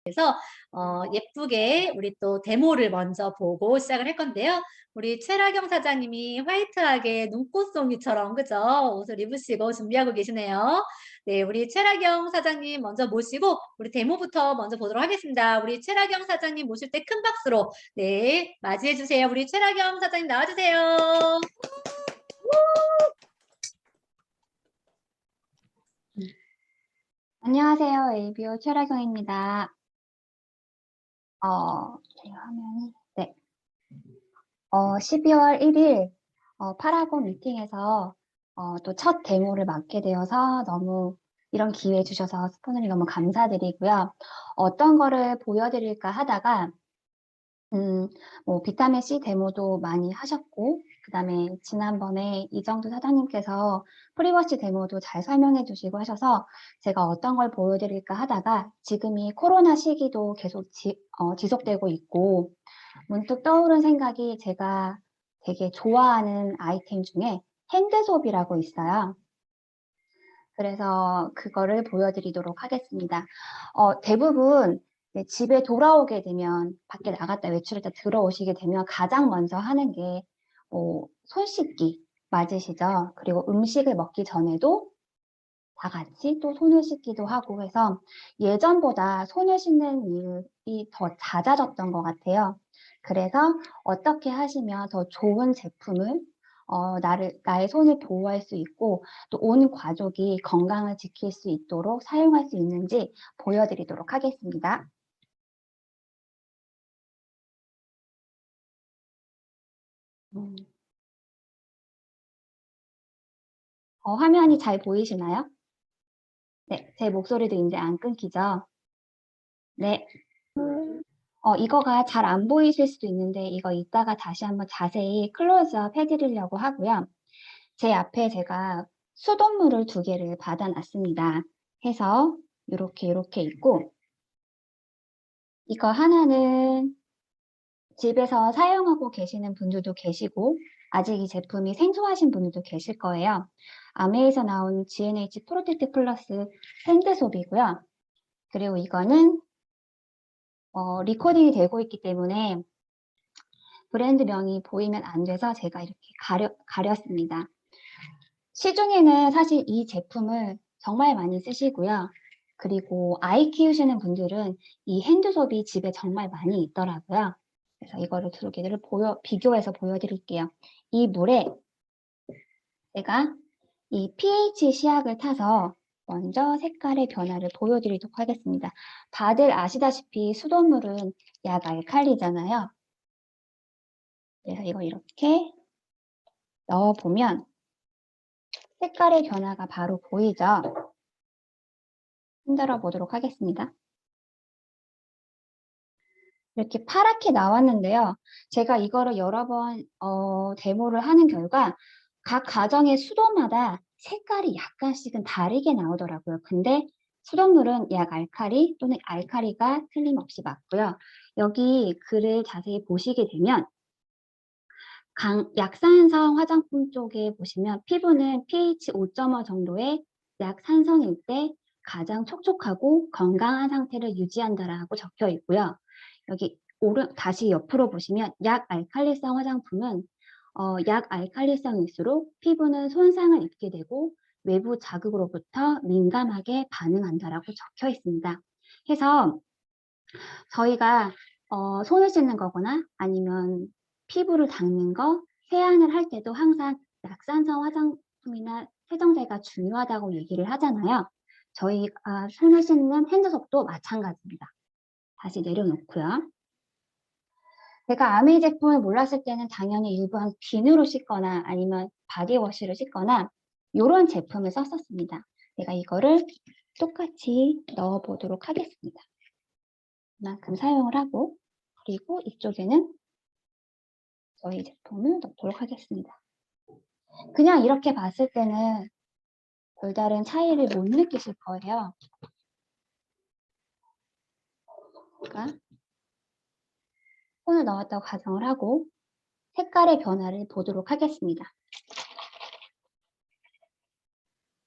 그래서 예쁘게 우리 또 데모를 먼저 보고 시작을 할 건데요. 우리 최라경 사장님이 화이트하게 눈꽃송이처럼 그죠? 옷을 입으시고 준비하고 계시네요. 네, 우리 최라경 사장님 먼저 모시고 우리 데모부터 먼저 보도록 하겠습니다. 우리 최라경 사장님 모실 때 큰 박수로 네, 맞이해 주세요. 우리 최라경 사장님 나와 주세요. 안녕하세요. ABO 최라경입니다. 제가 화면이, 네. 12월 1일, 파라곤 미팅에서, 또 첫 데모를 맡게 되어서 너무 이런 기회 주셔서 스포너님 너무 감사드리고요. 어떤 거를 보여드릴까 하다가, 비타민 C 데모도 많이 하셨고, 그 다음에 지난번에 이정두 사장님께서 프리워시 데모도 잘 설명해 주시고 하셔서 제가 어떤 걸 보여드릴까 하다가 지금이 코로나 시기도 계속 지속되고 있고, 문득 떠오른 생각이 제가 되게 좋아하는 아이템 중에 핸드소비라고 있어요. 그래서 그거를 보여드리도록 하겠습니다. 대부분 집에 돌아오게 되면 밖에 나갔다 외출했다 들어오시게 되면 가장 먼저 하는 게 손 씻기 맞으시죠? 그리고 음식을 먹기 전에도 다 같이 또 손을 씻기도 하고 해서 예전보다 손을 씻는 일이 더 잦아졌던 것 같아요. 그래서 어떻게 하시면 더 좋은 제품을 나의 손을 보호할 수 있고 또 온 가족이 건강을 지킬 수 있도록 사용할 수 있는지 보여드리도록 하겠습니다. 화면이 잘 보이시나요? 네, 제 목소리도 이제 안 끊기죠? 네. 이거가 잘 안 보이실 수도 있는데 이거 이따가 다시 한번 자세히 클로즈업 해드리려고 하고요. 제 앞에 제가 수돗물을 2개를 받아놨습니다. 해서 이렇게 있고 이거 하나는 집에서 사용하고 계시는 분들도 계시고 아직 이 제품이 생소하신 분들도 계실 거예요. 아메에서 나온 GNH 프로텍트 플러스 핸드소비고요. 그리고 이거는 리코딩이 되고 있기 때문에 브랜드명이 보이면 안 돼서 제가 이렇게 가렸습니다. 시중에는 사실 이 제품을 정말 많이 쓰시고요. 그리고 아이 키우시는 분들은 이 핸드소비 집에 정말 많이 있더라고요. 그래서 이거를 2개를 비교해서 보여드릴게요. 이 물에 제가 이 pH 시약을 타서 먼저 색깔의 변화를 보여드리도록 하겠습니다. 다들 아시다시피 수돗물은 약 알칼리잖아요. 그래서 이거 이렇게 넣어보면 색깔의 변화가 바로 보이죠? 흔들어 보도록 하겠습니다. 이렇게 파랗게 나왔는데요. 제가 이거를 여러 번 데모를 하는 결과 각 가정의 수돗마다 색깔이 약간씩은 다르게 나오더라고요. 근데 수돗물은 약 알칼리 또는 알칼리가 틀림없이 맞고요. 여기 글을 자세히 보시게 되면 약산성 화장품 쪽에 보시면 피부는 pH 5.5 정도의 약산성일 때 가장 촉촉하고 건강한 상태를 유지한다라고 적혀 있고요. 여기 다시 옆으로 보시면 약 알칼리성 화장품은 약 알칼리성일수록 피부는 손상을 입게 되고 외부 자극으로부터 민감하게 반응한다라고 적혀 있습니다. 해서 저희가 손을 씻는 거거나 아니면 피부를 닦는 거, 세안을 할 때도 항상 약산성 화장품이나 세정제가 중요하다고 얘기를 하잖아요. 저희가 손을 씻는 핸드소도 마찬가지입니다. 다시 내려놓고요. 제가 아메이 제품을 몰랐을 때는 당연히 일반 비누로 씻거나 아니면 바디워시를 씻거나 이런 제품을 썼었습니다. 제가 이거를 똑같이 넣어보도록 하겠습니다. 그만큼 사용을 하고 그리고 이쪽에는 저희 제품을 넣도록 하겠습니다. 그냥 이렇게 봤을 때는 별다른 차이를 못 느끼실 거예요. 그러니까 손을 넣었다고 가정을 하고 색깔의 변화를 보도록 하겠습니다.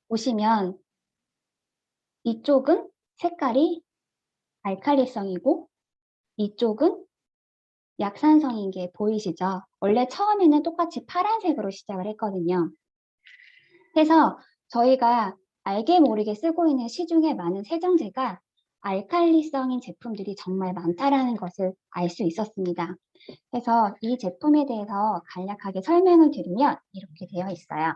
보시면 이쪽은 색깔이 알칼리성이고 이쪽은 약산성인 게 보이시죠? 원래 처음에는 똑같이 파란색으로 시작을 했거든요. 그래서 저희가 알게 모르게 쓰고 있는 시중에 많은 세정제가 알칼리성인 제품들이 정말 많다라는 것을 알 수 있었습니다. 그래서 이 제품에 대해서 간략하게 설명을 드리면 이렇게 되어 있어요.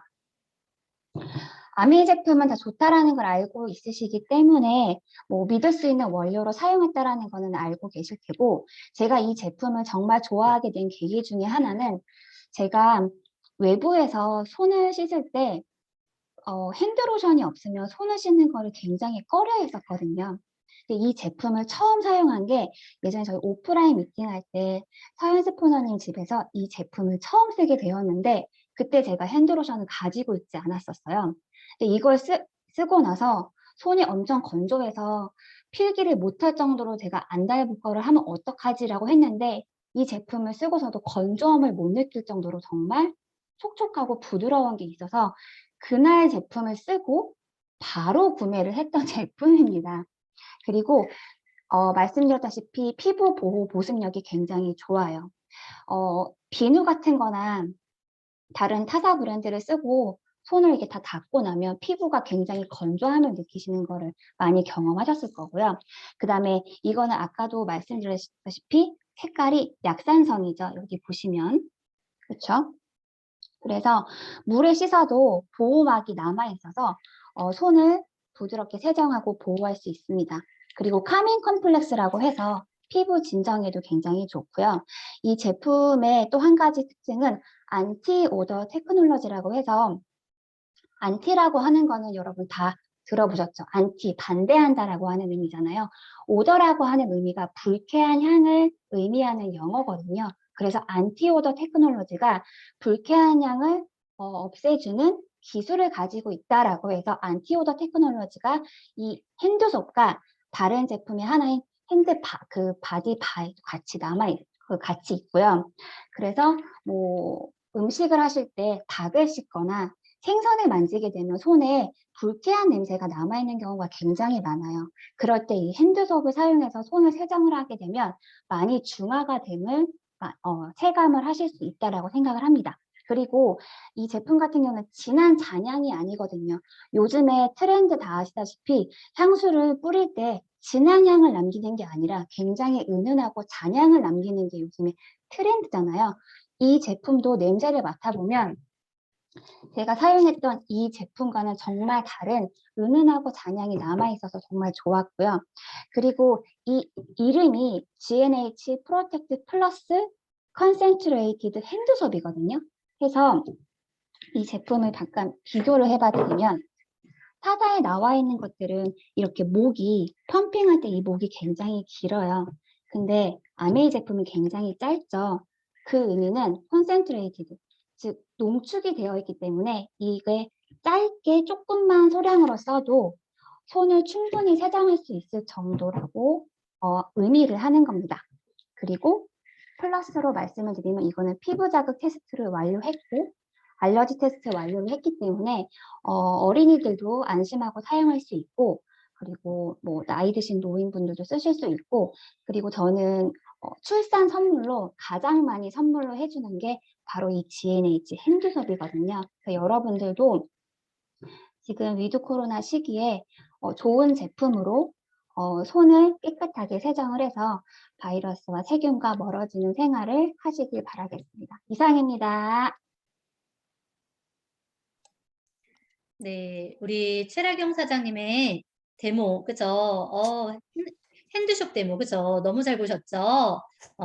아미 제품은 다 좋다라는 걸 알고 있으시기 때문에 뭐 믿을 수 있는 원료로 사용했다라는 거는 알고 계실 테고, 제가 이 제품을 정말 좋아하게 된 계기 중에 하나는 제가 외부에서 손을 씻을 때 핸드로션이 없으면 손을 씻는 거를 굉장히 꺼려 했었거든요. 근데 이 제품을 처음 사용한 게 예전에 저희 오프라인 미팅할 때 서현 스포너님 집에서 이 제품을 처음 쓰게 되었는데, 그때 제가 핸드로션을 가지고 있지 않았었어요. 근데 이걸 쓰고 나서 손이 엄청 건조해서 필기를 못할 정도로 제가 안달볼 거를 하면 어떡하지라고 했는데, 이 제품을 쓰고서도 건조함을 못 느낄 정도로 정말 촉촉하고 부드러운 게 있어서 그날 제품을 쓰고 바로 구매를 했던 제품입니다. 그리고 말씀드렸다시피 피부 보호 보습력이 굉장히 좋아요. 비누 같은 거나 다른 타사 브랜드를 쓰고 손을 이렇게 다 닦고 나면 피부가 굉장히 건조함을 느끼시는 거를 많이 경험하셨을 거고요. 그다음에 이거는 아까도 말씀드렸다시피 색깔이 약산성이죠. 여기 보시면. 그렇죠? 그래서 물에 씻어도 보호막이 남아있어서 손을 부드럽게 세정하고 보호할 수 있습니다. 그리고 카밍 컴플렉스라고 해서 피부 진정에도 굉장히 좋고요. 이 제품의 또 한 가지 특징은 안티 오더 테크놀로지라고 해서, 안티라고 하는 거는 여러분 다 들어보셨죠? 안티, 반대한다라고 하는 의미잖아요. 오더라고 하는 의미가 불쾌한 향을 의미하는 영어거든요. 그래서 안티 오더 테크놀로지가 불쾌한 향을 없애주는 기술을 가지고 있다라고 해서 안티 오더 테크놀로지가 이 핸드소프가 다른 제품의 하나인 바디 바에도 같이 같이 있고요. 그래서 뭐 음식을 하실 때 닭을 씻거나 생선을 만지게 되면 손에 불쾌한 냄새가 남아있는 경우가 굉장히 많아요. 그럴 때 이 핸드소프를 사용해서 손을 세정을 하게 되면 많이 중화가 됨을 체감을 하실 수 있다라고 생각을 합니다. 그리고 이 제품 같은 경우는 진한 잔향이 아니거든요. 요즘에 트렌드 다 아시다시피 향수를 뿌릴 때 진한 향을 남기는 게 아니라 굉장히 은은하고 잔향을 남기는 게 요즘에 트렌드잖아요. 이 제품도 냄새를 맡아보면 제가 사용했던 이 제품과는 정말 다른 은은하고 잔향이 남아있어서 정말 좋았고요. 그리고 이 이름이 G&H 프로텍트 플러스 컨센트레이티드 핸드소프이거든요. 그래서 이 제품을 잠깐 비교를 해봐드리면, 타다에 나와 있는 것들은 이렇게 목이 펌핑할 때 이 목이 굉장히 길어요. 근데 아메이 제품이 굉장히 짧죠. 그 의미는 컨센트레이티드, 즉 농축이 되어 있기 때문에 이게 짧게 조금만 소량으로 써도 손을 충분히 세정할 수 있을 정도라고 의미를 하는 겁니다. 그리고 플러스로 말씀을 드리면 이거는 피부 자극 테스트를 완료했고 알러지 테스트 완료를 했기 때문에 어린이들도 안심하고 사용할 수 있고, 그리고 뭐 나이 드신 노인분들도 쓰실 수 있고, 그리고 저는 출산 선물로 가장 많이 선물로 해주는 게 바로 이 G&H 핸드소프이거든요. 그래서 여러분들도 지금 위드 코로나 시기에 좋은 제품으로 손을 깨끗하게 세정을 해서 바이러스와 세균과 멀어지는 생활을 하시길 바라겠습니다. 이상입니다. 네, 우리 최라경 사장님의 데모, 그죠? 핸드숍 데모, 그죠? 너무 잘 보셨죠?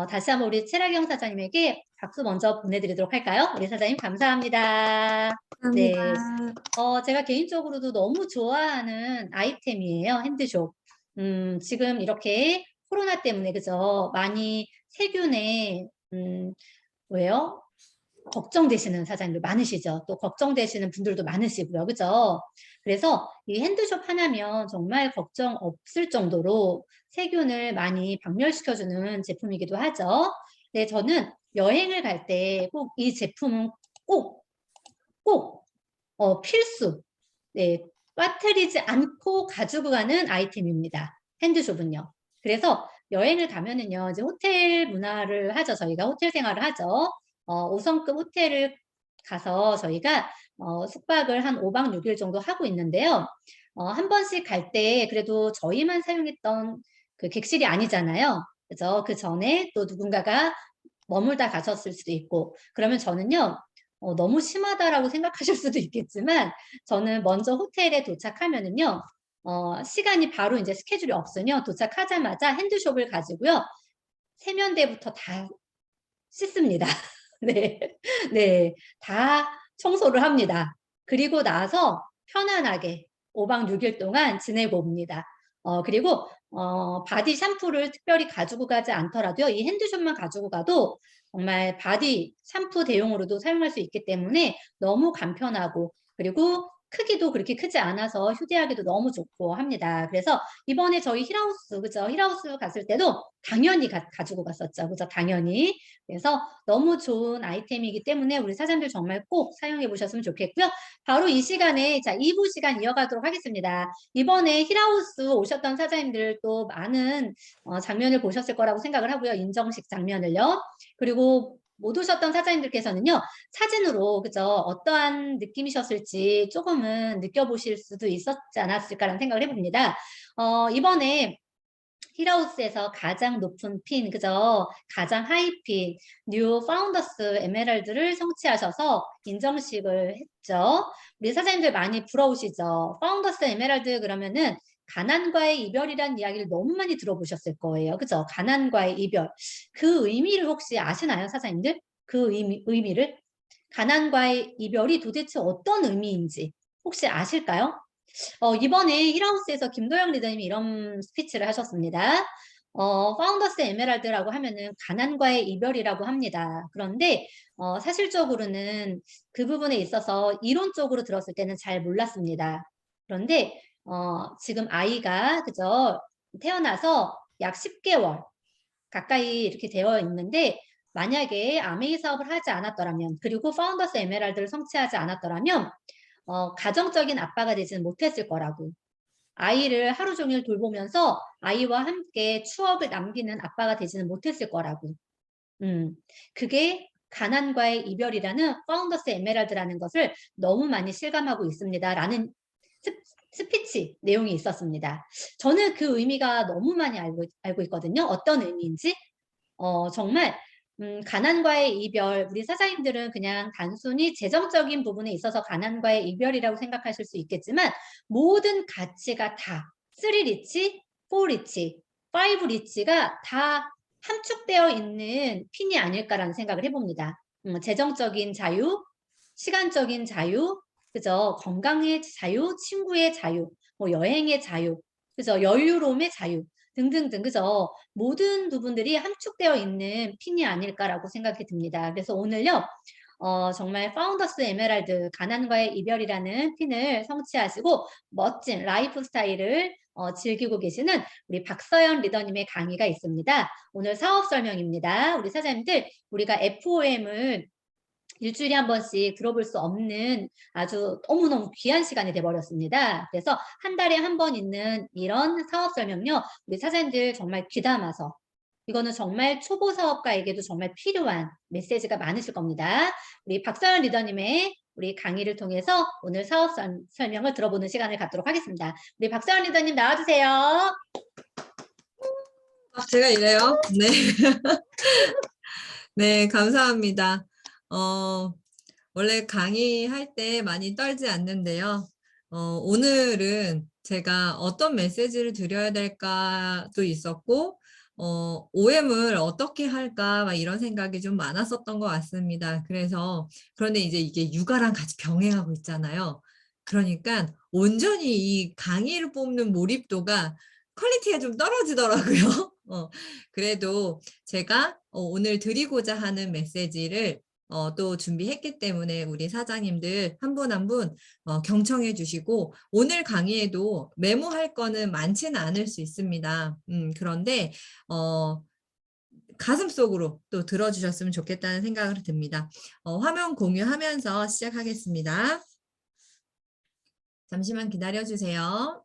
다시 한번 우리 최라경 사장님에게 박수 먼저 보내드리도록 할까요? 우리 사장님 감사합니다. 네, 감사합니다. 제가 개인적으로도 너무 좋아하는 아이템이에요, 핸드숍. 지금 이렇게 코로나 때문에, 그죠? 많이 세균에, 왜요? 걱정되시는 사장님들 많으시죠. 또 걱정되시는 분들도 많으시고요. 그죠? 그래서 이 핸드숍 하나면 정말 걱정 없을 정도로 세균을 많이 박멸시켜주는 제품이기도 하죠. 네, 저는 여행을 갈 때 꼭 이 제품은 꼭, 필수. 네, 빠뜨리지 않고 가지고 가는 아이템입니다. 핸드숍은요. 그래서 여행을 가면은요, 이제 호텔 문화를 하죠. 저희가 호텔 생활을 하죠. 5성급 호텔을 가서 저희가 숙박을 한 5박 6일 정도 하고 있는데요. 한 번씩 갈 때 그래도 저희만 사용했던 그 객실이 아니잖아요. 그죠? 그 전에 또 누군가가 머물다 가셨을 수도 있고, 그러면 저는요, 너무 심하다라고 생각하실 수도 있겠지만, 저는 먼저 호텔에 도착하면은요, 시간이 바로 이제 스케줄이 없으면 도착하자마자 핸드숍을 가지고요, 세면대부터 다 씻습니다. 네. 네. 다 청소를 합니다. 그리고 나서 편안하게 5박 6일 동안 지내고 옵니다. 그리고 바디 샴푸를 특별히 가지고 가지 않더라도요. 이 핸드숍만 가지고 가도 정말 바디 샴푸 대용으로도 사용할 수 있기 때문에 너무 간편하고, 그리고 크기도 그렇게 크지 않아서 휴대하기도 너무 좋고 합니다. 그래서 이번에 저희 힐하우스, 그죠? 힐하우스 갔을 때도 당연히 가지고 갔었죠. 그죠? 당연히. 그래서 너무 좋은 아이템이기 때문에 우리 사장님들 정말 꼭 사용해 보셨으면 좋겠고요. 바로 이 시간에, 자, 2부 시간 이어가도록 하겠습니다. 이번에 힐하우스 오셨던 사장님들 또 많은 장면을 보셨을 거라고 생각을 하고요. 인정식 장면을요. 그리고 못 오셨던 사장님들께서는요, 사진으로, 그죠? 어떠한 느낌이셨을지 조금은 느껴보실 수도 있었지 않았을까라는 생각을 해봅니다. 이번에 힐하우스에서 가장 높은 핀, 그죠? 가장 하이 핀, 뉴 파운더스 에메랄드를 성취하셔서 인정식을 했죠. 우리 사장님들 많이 부러우시죠? 파운더스 에메랄드 그러면은 가난과의 이별이란 이야기를 너무 많이 들어보셨을 거예요. 그죠? 가난과의 이별. 그 의미를 혹시 아시나요, 사장님들? 그 의미를? 가난과의 이별이 도대체 어떤 의미인지 혹시 아실까요? 이번에 힐하우스에서 김도영 리더님이 이런 스피치를 하셨습니다. 파운더스 에메랄드라고 하면은 가난과의 이별이라고 합니다. 그런데 사실적으로는 그 부분에 있어서 이론적으로 들었을 때는 잘 몰랐습니다. 그런데 지금 아이가 그죠? 태어나서 약 10개월 가까이 이렇게 되어 있는데, 만약에 아메이 사업을 하지 않았더라면, 그리고 파운더스 에메랄드를 성취하지 않았더라면 가정적인 아빠가 되지는 못했을 거라고. 아이를 하루 종일 돌보면서 아이와 함께 추억을 남기는 아빠가 되지는 못했을 거라고. 그게 가난과의 이별이라는 파운더스 에메랄드라는 것을 너무 많이 실감하고 있습니다. 라는 스피치 내용이 있었습니다. 저는 그 의미가 너무 많이 알고 있거든요. 어떤 의미인지. 정말 가난과의 이별, 우리 사장님들은 그냥 단순히 재정적인 부분에 있어서 가난과의 이별이라고 생각하실 수 있겠지만, 모든 가치가 다 3리치, 4리치, 5리치가 다 함축되어 있는 핀이 아닐까라는 생각을 해봅니다. 재정적인 자유, 시간적인 자유, 그죠? 건강의 자유, 친구의 자유, 뭐 여행의 자유, 그죠? 여유로움의 자유 등등등, 그죠? 모든 부분들이 함축되어 있는 핀이 아닐까라고 생각이 듭니다. 그래서 오늘요, 정말 파운더스 에메랄드 가난과의 이별이라는 핀을 성취하시고 멋진 라이프 스타일을 즐기고 계시는 우리 박서연 리더님의 강의가 있습니다. 오늘 사업 설명입니다. 우리 사장님들, 우리가 FOM을 일주일에 한 번씩 들어볼 수 없는 아주 너무너무 귀한 시간이 돼버렸습니다. 그래서 한 달에 한 번 있는 이런 사업 설명요, 우리 사장님들 정말 귀담아서, 이거는 정말 초보 사업가에게도 정말 필요한 메시지가 많으실 겁니다. 우리 박서연 리더님의 우리 강의를 통해서 오늘 사업 설명을 들어보는 시간을 갖도록 하겠습니다. 우리 박서연 리더님 나와주세요. 제가 이래요? 네. 네, 감사합니다. 원래 강의할 때 많이 떨지 않는데요. 오늘은 제가 어떤 메시지를 드려야 될까도 있었고, OM을 어떻게 할까, 막 이런 생각이 좀 많았었던 것 같습니다. 그런데 이제 이게 육아랑 같이 병행하고 있잖아요. 그러니까 온전히 이 강의를 뽑는 몰입도가 퀄리티가 좀 떨어지더라고요. 그래도 제가 오늘 드리고자 하는 메시지를 또 준비했기 때문에 우리 사장님들 한 분 한 분 경청해 주시고, 오늘 강의에도 메모할 거는 많지는 않을 수 있습니다. 그런데 가슴속으로 또 들어주셨으면 좋겠다는 생각을 듭니다. 화면 공유하면서 시작하겠습니다. 잠시만 기다려 주세요.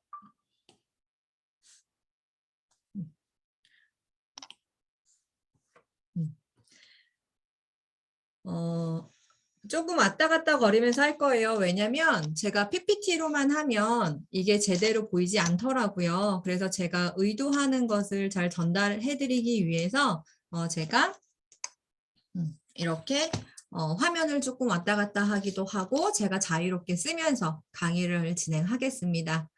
조금 왔다 갔다 거리면서 할 거예요. 왜냐면 제가 PPT로만 하면 이게 제대로 보이지 않더라고요. 그래서 제가 의도하는 것을 잘 전달해 드리기 위해서 제가 이렇게 화면을 조금 왔다 갔다 하기도 하고 제가 자유롭게 쓰면서 강의를 진행하겠습니다.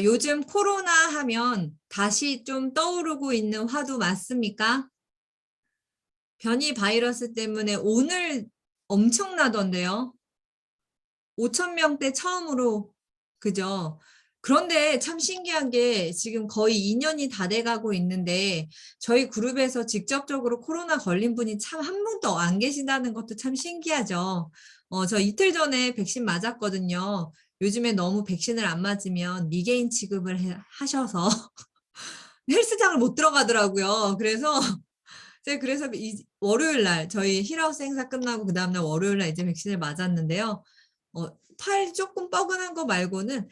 요즘 코로나 하면 다시 좀 떠오르고 있는 화두 맞습니까? 변이 바이러스 때문에 오늘 엄청나던데요. 5,000명대 처음으로, 그죠? 그런데 참 신기한 게 지금 거의 2년이 다 돼가고 있는데 저희 그룹에서 직접적으로 코로나 걸린 분이 참 한 분도 안 계신다는 것도 참 신기하죠. 저 이틀 전에 백신 맞았거든요. 요즘에 너무 백신을 안 맞으면 미개인 취급을 하셔서 헬스장을 못 들어가더라고요. 그래서 월요일 날 저희 힐하우스 행사 끝나고 그 다음날 월요일 날 이제 백신을 맞았는데요. 팔 조금 뻐근한 거 말고는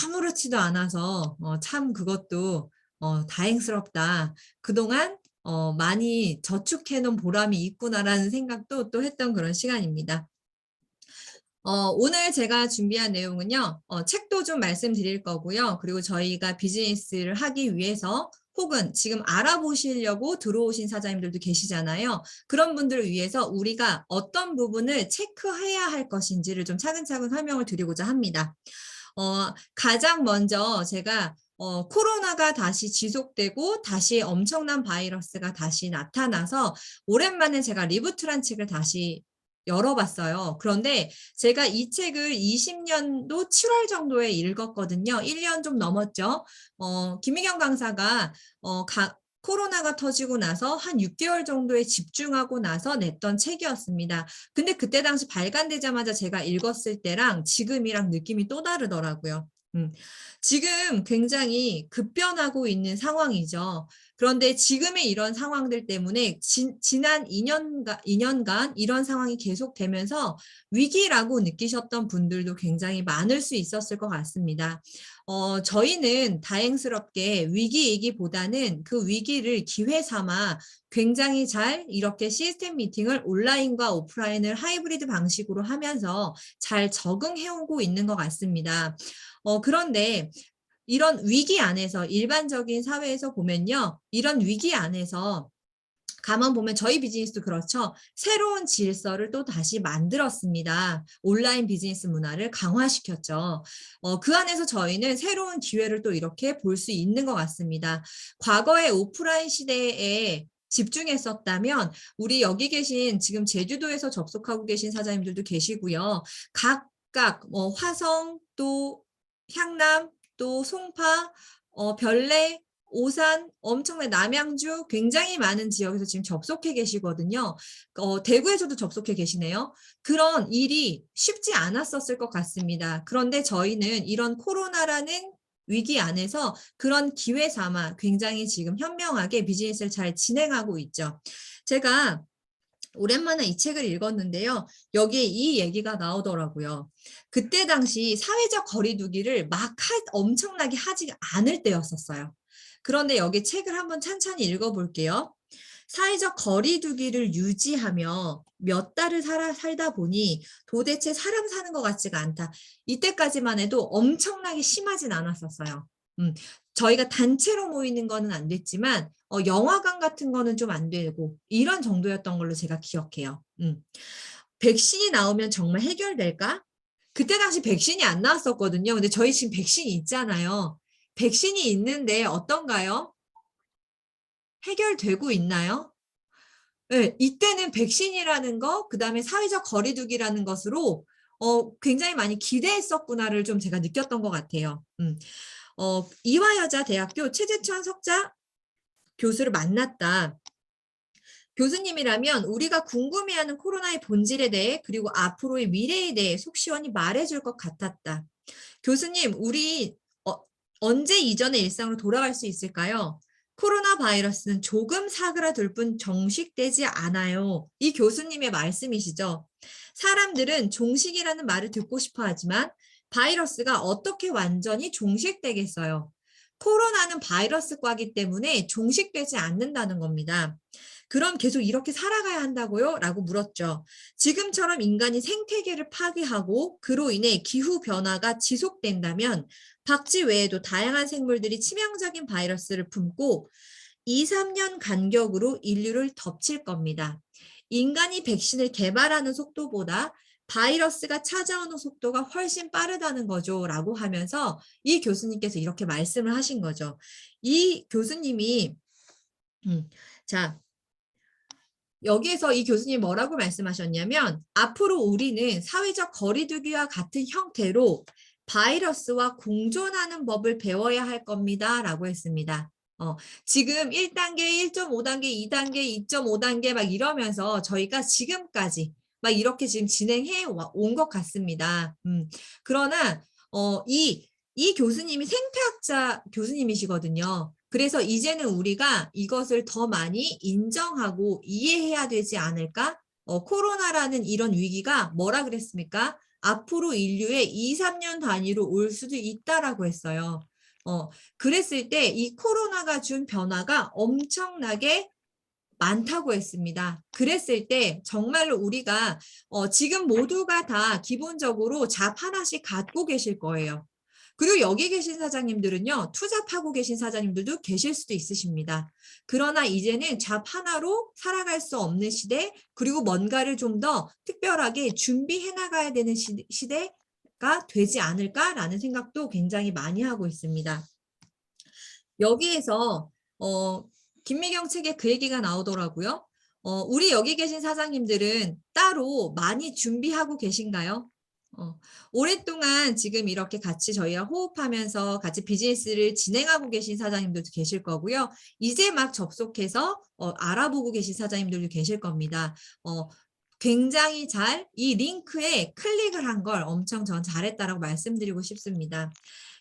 아무렇지도 않아서 참 그것도 다행스럽다. 그동안 많이 저축해 놓은 보람이 있구나라는 생각도 또 했던 그런 시간입니다. 오늘 제가 준비한 내용은요, 책도 좀 말씀드릴 거고요. 그리고 저희가 비즈니스를 하기 위해서 혹은 지금 알아보시려고 들어오신 사장님들도 계시잖아요. 그런 분들을 위해서 우리가 어떤 부분을 체크해야 할 것인지를 좀 차근차근 설명을 드리고자 합니다. 가장 먼저 제가 코로나가 다시 지속되고 다시 엄청난 바이러스가 다시 나타나서 오랜만에 제가 리부트란 책을 다시 열어봤어요. 그런데 제가 이 책을 20년도 7월 정도에 읽었거든요. 1년 좀 넘었죠. 김희경 강사가 코로나가 터지고 나서 한 6개월 정도에 집중하고 나서 냈던 책이었습니다. 근데 그때 당시 발간되자마자 제가 읽었을 때랑 지금이랑 느낌이 또 다르더라고요. 지금 굉장히 급변하고 있는 상황이죠. 그런데 지금의 이런 상황들 때문에 지난 2년간 이런 상황이 계속되면서 위기라고 느끼셨던 분들도 굉장히 많을 수 있었을 것 같습니다. 저희는 다행스럽게 위기이기보다는 그 위기를 기회 삼아 굉장히 잘 이렇게 시스템 미팅을 온라인과 오프라인을 하이브리드 방식으로 하면서 잘 적응해오고 있는 것 같습니다. 그런데 이런 위기 안에서 일반적인 사회에서 보면요. 이런 위기 안에서 가만 보면 저희 비즈니스도 그렇죠. 새로운 질서를 또 다시 만들었습니다. 온라인 비즈니스 문화를 강화시켰죠. 그 안에서 저희는 새로운 기회를 또 이렇게 볼 수 있는 것 같습니다. 과거의 오프라인 시대에 집중했었다면 우리 여기 계신 지금 제주도에서 접속하고 계신 사장님들도 계시고요. 각각 화성 또 향남 또 송파 별내 오산, 엄청난 남양주 굉장히 많은 지역에서 지금 접속해 계시거든요. 대구에서도 접속해 계시네요. 그런 일이 쉽지 않았었을 것 같습니다. 그런데 저희는 이런 코로나라는 위기 안에서 그런 기회 삼아 굉장히 지금 현명하게 비즈니스를 잘 진행하고 있죠. 제가 오랜만에 이 책을 읽었는데요. 여기에 이 얘기가 나오더라고요. 그때 당시 사회적 거리두기를 엄청나게 하지 않을 때였었어요. 그런데 여기 책을 한번 찬찬히 읽어볼게요. 사회적 거리두기를 유지하며 몇 달을 살다 보니 도대체 사람 사는 것 같지가 않다. 이때까지만 해도 엄청나게 심하진 않았었어요. 저희가 단체로 모이는 거는 안 됐지만 영화관 같은 거는 좀 안 되고 이런 정도였던 걸로 제가 기억해요. 백신이 나오면 정말 해결될까? 그때 당시 백신이 안 나왔었거든요. 근데 저희 지금 백신이 있잖아요. 백신이 있는데 어떤가요? 해결되고 있나요? 네, 이때는 백신이라는 거, 그다음에 사회적 거리두기라는 것으로 굉장히 많이 기대했었구나를 좀 제가 느꼈던 것 같아요. 이화여자대학교 최재천 석자 교수를 만났다. 교수님이라면 우리가 궁금해하는 코로나의 본질에 대해 그리고 앞으로의 미래에 대해 속 시원히 말해줄 것 같았다. 교수님, 우리 언제 이전의 일상으로 돌아갈 수 있을까요? 코로나 바이러스는 조금 사그라들 뿐 종식되지 않아요. 이 교수님의 말씀이시죠. 사람들은 종식이라는 말을 듣고 싶어 하지만 바이러스가 어떻게 완전히 종식되겠어요? 코로나는 바이러스과이기 때문에 종식되지 않는다는 겁니다. 그럼 계속 이렇게 살아가야 한다고요? 라고 물었죠. 지금처럼 인간이 생태계를 파괴하고 그로 인해 기후 변화가 지속된다면 박쥐 외에도 다양한 생물들이 치명적인 바이러스를 품고 2, 3년 간격으로 인류를 덮칠 겁니다. 인간이 백신을 개발하는 속도보다 바이러스가 찾아오는 속도가 훨씬 빠르다는 거죠. 라고 하면서 이 교수님께서 이렇게 말씀을 하신 거죠. 이 교수님이, 자, 여기에서 이 교수님이 뭐라고 말씀하셨냐면 앞으로 우리는 사회적 거리두기와 같은 형태로 바이러스와 공존하는 법을 배워야 할 겁니다. 라고 했습니다. 지금 1단계, 1.5단계, 2단계, 2.5단계 막 이러면서 저희가 지금까지 막 이렇게 지금 진행해 온 것 같습니다. 그러나 이 교수님이 생태학자 교수님이시거든요. 그래서 이제는 우리가 이것을 더 많이 인정하고 이해해야 되지 않을까? 코로나라는 이런 위기가 뭐라 그랬습니까? 앞으로 인류의 2, 3년 단위로 올 수도 있다라고 했어요. 그랬을 때 이 코로나가 준 변화가 엄청나게 많다고 했습니다. 그랬을 때 정말로 우리가 지금 모두가 다 기본적으로 잡 하나씩 갖고 계실 거예요. 그리고 여기 계신 사장님들은요, 투잡하고 계신 사장님들도 계실 수도 있으십니다. 그러나 이제는 잡 하나로 살아갈 수 없는 시대, 그리고 뭔가를 좀 더 특별하게 준비해 나가야 되는 시대가 되지 않을까라는 생각도 굉장히 많이 하고 있습니다. 여기에서 김미경 책에 그 얘기가 나오더라고요. 우리 여기 계신 사장님들은 따로 많이 준비하고 계신가요? 오랫동안 지금 이렇게 같이 저희와 호흡하면서 같이 비즈니스를 진행하고 계신 사장님들도 계실 거고요. 이제 막 접속해서 알아보고 계신 사장님들도 계실 겁니다. 굉장히 잘 이 링크에 클릭을 한 걸 엄청 전 잘했다라고 말씀드리고 싶습니다.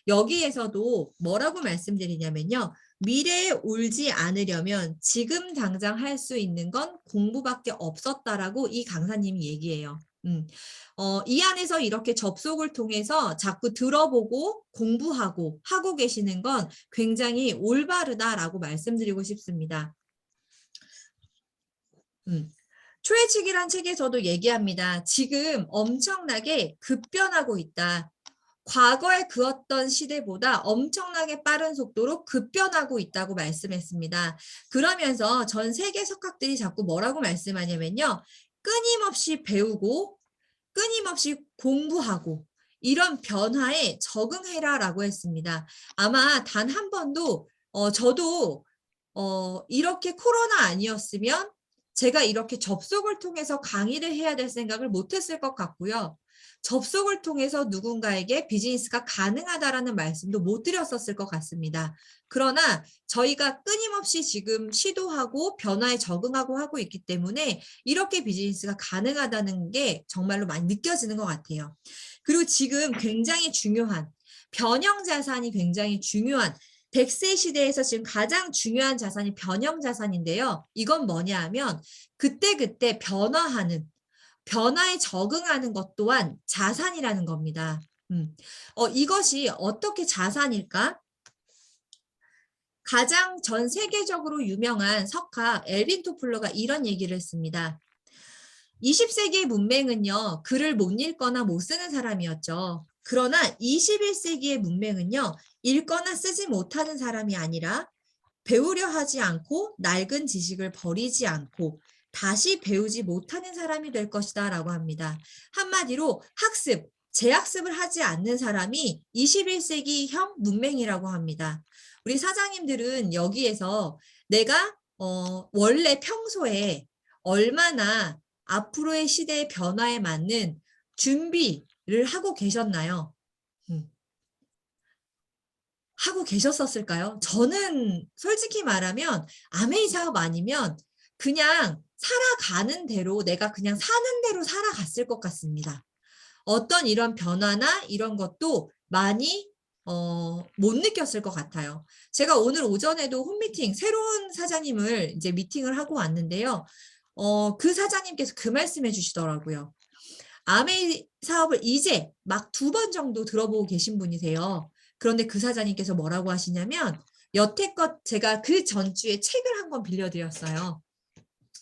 여기에서도 뭐라고 말씀드리냐면요. 미래에 울지 않으려면 지금 당장 할 수 있는 건 공부밖에 없었다라고 이 강사님이 얘기해요. 이 안에서 이렇게 접속을 통해서 자꾸 들어보고 공부하고 하고 계시는 건 굉장히 올바르다라고 말씀드리고 싶습니다. 초회칙이란 책에서도 얘기합니다. 지금 엄청나게 급변하고 있다. 과거에 그 어떤 시대보다 엄청나게 빠른 속도로 급변하고 있다고 말씀했습니다. 그러면서 전 세계 석학들이 자꾸 뭐라고 말씀하냐면요. 끊임없이 배우고 끊임없이 공부하고 이런 변화에 적응해라라고 했습니다. 아마 단 한 번도 저도 이렇게 코로나 아니었으면 제가 이렇게 접속을 통해서 강의를 해야 될 생각을 못했을 것 같고요. 접속을 통해서 누군가에게 비즈니스가 가능하다라는 말씀도 못 드렸었을 것 같습니다. 그러나 저희가 끊임없이 지금 시도하고 변화에 적응하고 하고 있기 때문에 이렇게 비즈니스가 가능하다는 게 정말로 많이 느껴지는 것 같아요. 그리고 지금 굉장히 중요한 변형 자산이 굉장히 중요한 100세 시대에서 지금 가장 중요한 자산이 변형 자산인데요. 이건 뭐냐 하면 그때그때 변화하는 변화에 적응하는 것 또한 자산이라는 겁니다. 이것이 어떻게 자산일까? 가장 전 세계적으로 유명한 석학 엘빈 토플러가 이런 얘기를 했습니다. 20세기의 문맹은요, 글을 못 읽거나 못 쓰는 사람이었죠. 그러나 21세기의 문맹은요, 읽거나 쓰지 못하는 사람이 아니라 배우려 하지 않고 낡은 지식을 버리지 않고 다시 배우지 못하는 사람이 될 것이다 라고 합니다. 한마디로 학습, 재학습을 하지 않는 사람이 21세기형 문맹이라고 합니다. 우리 사장님들은 여기에서 내가 원래 평소에 얼마나 앞으로의 시대의 변화에 맞는 준비를 하고 계셨나요? 하고 계셨었을까요? 저는 솔직히 말하면 아메이 사업 아니면 그냥 살아가는 대로 내가 그냥 사는 대로 살아갔을 것 같습니다. 어떤 이런 변화나 이런 것도 많이 못 느꼈을 것 같아요. 제가 오늘 오전에도 홈미팅, 새로운 사장님을 이제 미팅을 하고 왔는데요. 그 사장님께서 그 말씀해 주시더라고요. 아메이 사업을 이제 막 2번 정도 들어보고 계신 분이세요. 그런데 그 사장님께서 뭐라고 하시냐면 여태껏 제가 그 전주에 책을 한 권 빌려드렸어요.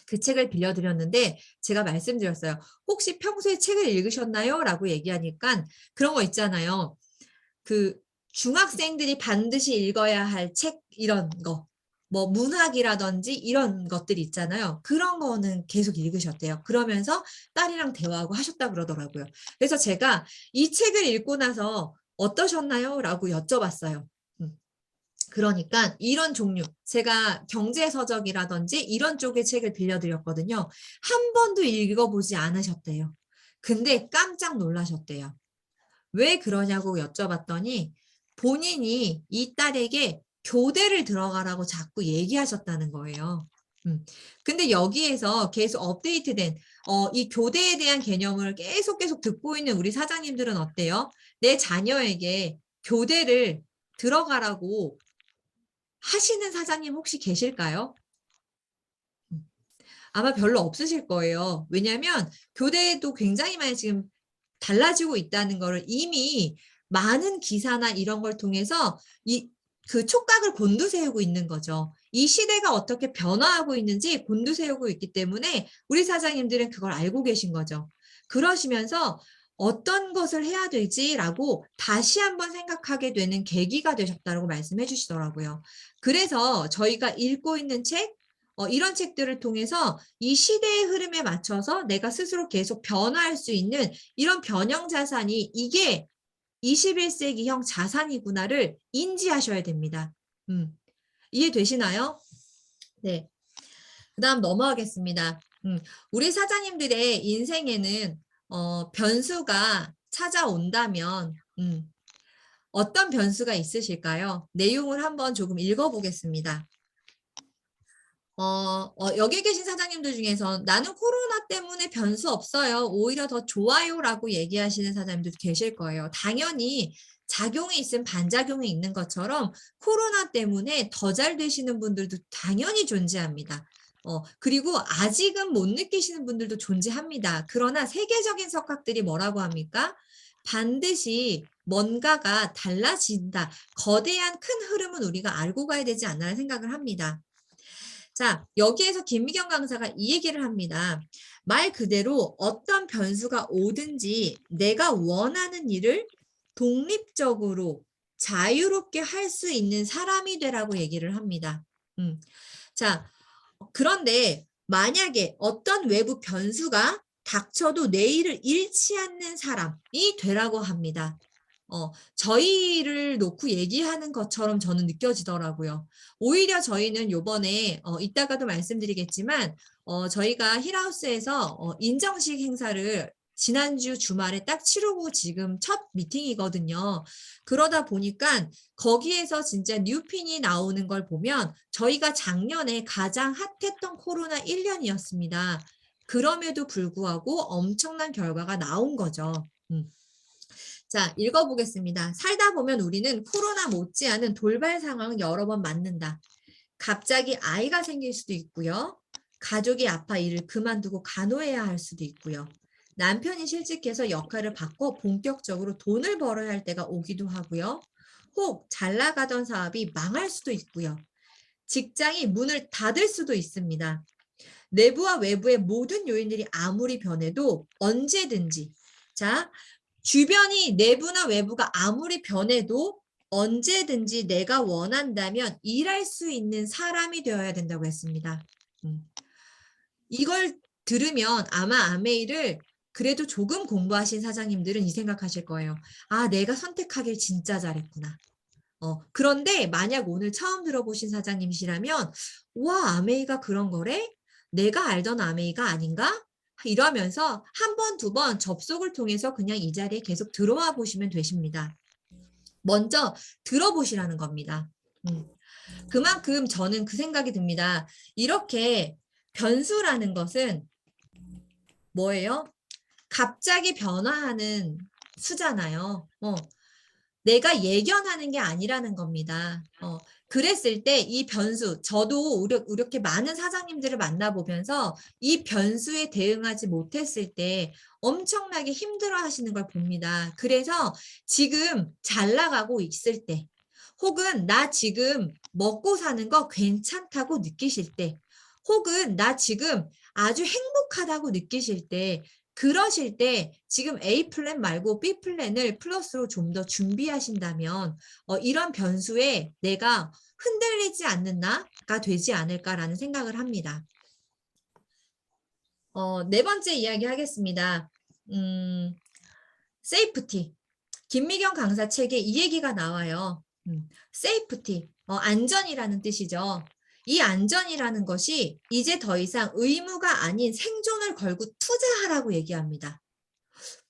그 책을 빌려드렸는데 제가 말씀드렸어요. 혹시 평소에 책을 읽으셨나요? 라고 얘기하니까 그런 거 있잖아요. 그 중학생들이 반드시 읽어야 할 책 이런 거. 뭐 문학이라든지 이런 것들이 있잖아요. 그런 거는 계속 읽으셨대요. 그러면서 딸이랑 대화하고 하셨다 그러더라고요. 그래서 제가 이 책을 읽고 나서 어떠셨나요? 라고 여쭤봤어요. 그러니까 이런 종류, 제가 경제서적이라든지 이런 쪽의 책을 빌려드렸거든요. 한 번도 읽어보지 않으셨대요. 근데 깜짝 놀라셨대요. 왜 그러냐고 여쭤봤더니 본인이 이 딸에게 교대를 들어가라고 자꾸 얘기하셨다는 거예요. 근데 여기에서 계속 업데이트된 이 교대에 대한 개념을 계속 듣고 있는 우리 사장님들은 어때요? 내 자녀에게 교대를 들어가라고 하시는 사장님 혹시 계실까요? 아마 별로 없으실 거예요. 왜냐하면 교대도 굉장히 많이 지금 달라지고 있다는 거를 이미 많은 기사나 이런 걸 통해서 그 촉각을 곤두세우고 있는 거죠. 이 시대가 어떻게 변화하고 있는지 곤두세우고 있기 때문에 우리 사장님들은 그걸 알고 계신 거죠. 그러시면서 어떤 것을 해야 되지라고 다시 한번 생각하게 되는 계기가 되셨다고 말씀해 주시더라고요. 그래서 저희가 읽고 있는 책, 이런 책들을 통해서 이 시대의 흐름에 맞춰서 내가 스스로 계속 변화할 수 있는 이런 변형 자산이 이게 21세기형 자산이구나를 인지하셔야 됩니다. 이해되시나요? 네. 그다음 넘어가겠습니다. 우리 사장님들의 인생에는 변수가 찾아온다면 어떤 변수가 있으실까요? 내용을 한번 조금 읽어보겠습니다. 여기 계신 사장님들 중에서 나는 코로나 때문에 변수 없어요. 오히려 더 좋아요라고 얘기하시는 사장님들도 계실 거예요. 당연히 작용이 있으면 반작용이 있는 것처럼 코로나 때문에 더 잘 되시는 분들도 당연히 존재합니다. 그리고 아직은 못 느끼시는 분들도 존재합니다. 그러나 세계적인 석학들이 뭐라고 합니까? 반드시 뭔가가 달라진다. 거대한 큰 흐름은 우리가 알고 가야 되지 않나 생각을 합니다. 자, 여기에서 김미경 강사가 이 얘기를 합니다. 말 그대로 어떤 변수가 오든지 내가 원하는 일을 독립적으로 자유롭게 할 수 있는 사람이 되라고 얘기를 합니다. 자, 그런데 만약에 어떤 외부 변수가 닥쳐도 내 일을 잃지 않는 사람이 되라고 합니다. 저희를 놓고 얘기하는 것처럼 저는 느껴지더라고요. 오히려 저희는 요번에 이따가도 말씀드리겠지만 저희가 힐하우스에서 인정식 행사를 지난주 주말에 딱 치르고 지금 첫 미팅이거든요. 그러다 보니까 거기에서 진짜 뉴핀이 나오는 걸 보면 저희가 작년에 가장 핫했던 코로나 1년이었습니다. 그럼에도 불구하고 엄청난 결과가 나온 거죠. 자, 읽어보겠습니다. 살다 보면 우리는 코로나 못지않은 돌발 상황을 여러 번 맞는다. 갑자기 아이가 생길 수도 있고요. 가족이 아파 일을 그만두고 간호해야 할 수도 있고요. 남편이 실직해서 역할을 바꿔 본격적으로 돈을 벌어야 할 때가 오기도 하고요. 혹 잘 나가던 사업이 망할 수도 있고요. 직장이 문을 닫을 수도 있습니다. 내부와 외부의 모든 요인들이 아무리 변해도 언제든지 자, 주변이 내부나 외부가 아무리 변해도 언제든지 내가 원한다면 일할 수 있는 사람이 되어야 된다고 했습니다. 이걸 들으면 아마 아메이를 그래도 조금 공부하신 사장님들은 이 생각하실 거예요. 아, 내가 선택하길 진짜 잘했구나. 그런데 만약 오늘 처음 들어보신 사장님이시라면 와, 아메이가 그런 거래? 내가 알던 아메이가 아닌가? 이러면서 한 번, 두 번 접속을 통해서 그냥 이 자리에 계속 들어와 보시면 되십니다. 먼저 들어보시라는 겁니다. 그만큼 저는 그 생각이 듭니다. 이렇게 변수라는 것은 뭐예요? 갑자기 변화하는 수잖아요. 내가 예견하는 게 아니라는 겁니다. 그랬을 때 이 변수, 저도 이렇게 많은 사장님들을 만나보면서 이 변수에 대응하지 못했을 때 엄청나게 힘들어 하시는 걸 봅니다. 그래서 지금 잘 나가고 있을 때, 혹은 나 지금 먹고 사는 거 괜찮다고 느끼실 때, 혹은 나 지금 아주 행복하다고 느끼실 때, 그러실 때 지금 A 플랜 말고 B 플랜을 플러스로 좀 더 준비하신다면 이런 변수에 내가 흔들리지 않는 나가 되지 않을까라는 생각을 합니다. 네 번째 이야기 하겠습니다. 세이프티. 김미경 강사 책에 이 얘기가 나와요. 세이프티, 안전이라는 뜻이죠. 이 안전이라는 것이 이제 더 이상 의무가 아닌 생존을 걸고 투자하라고 얘기합니다.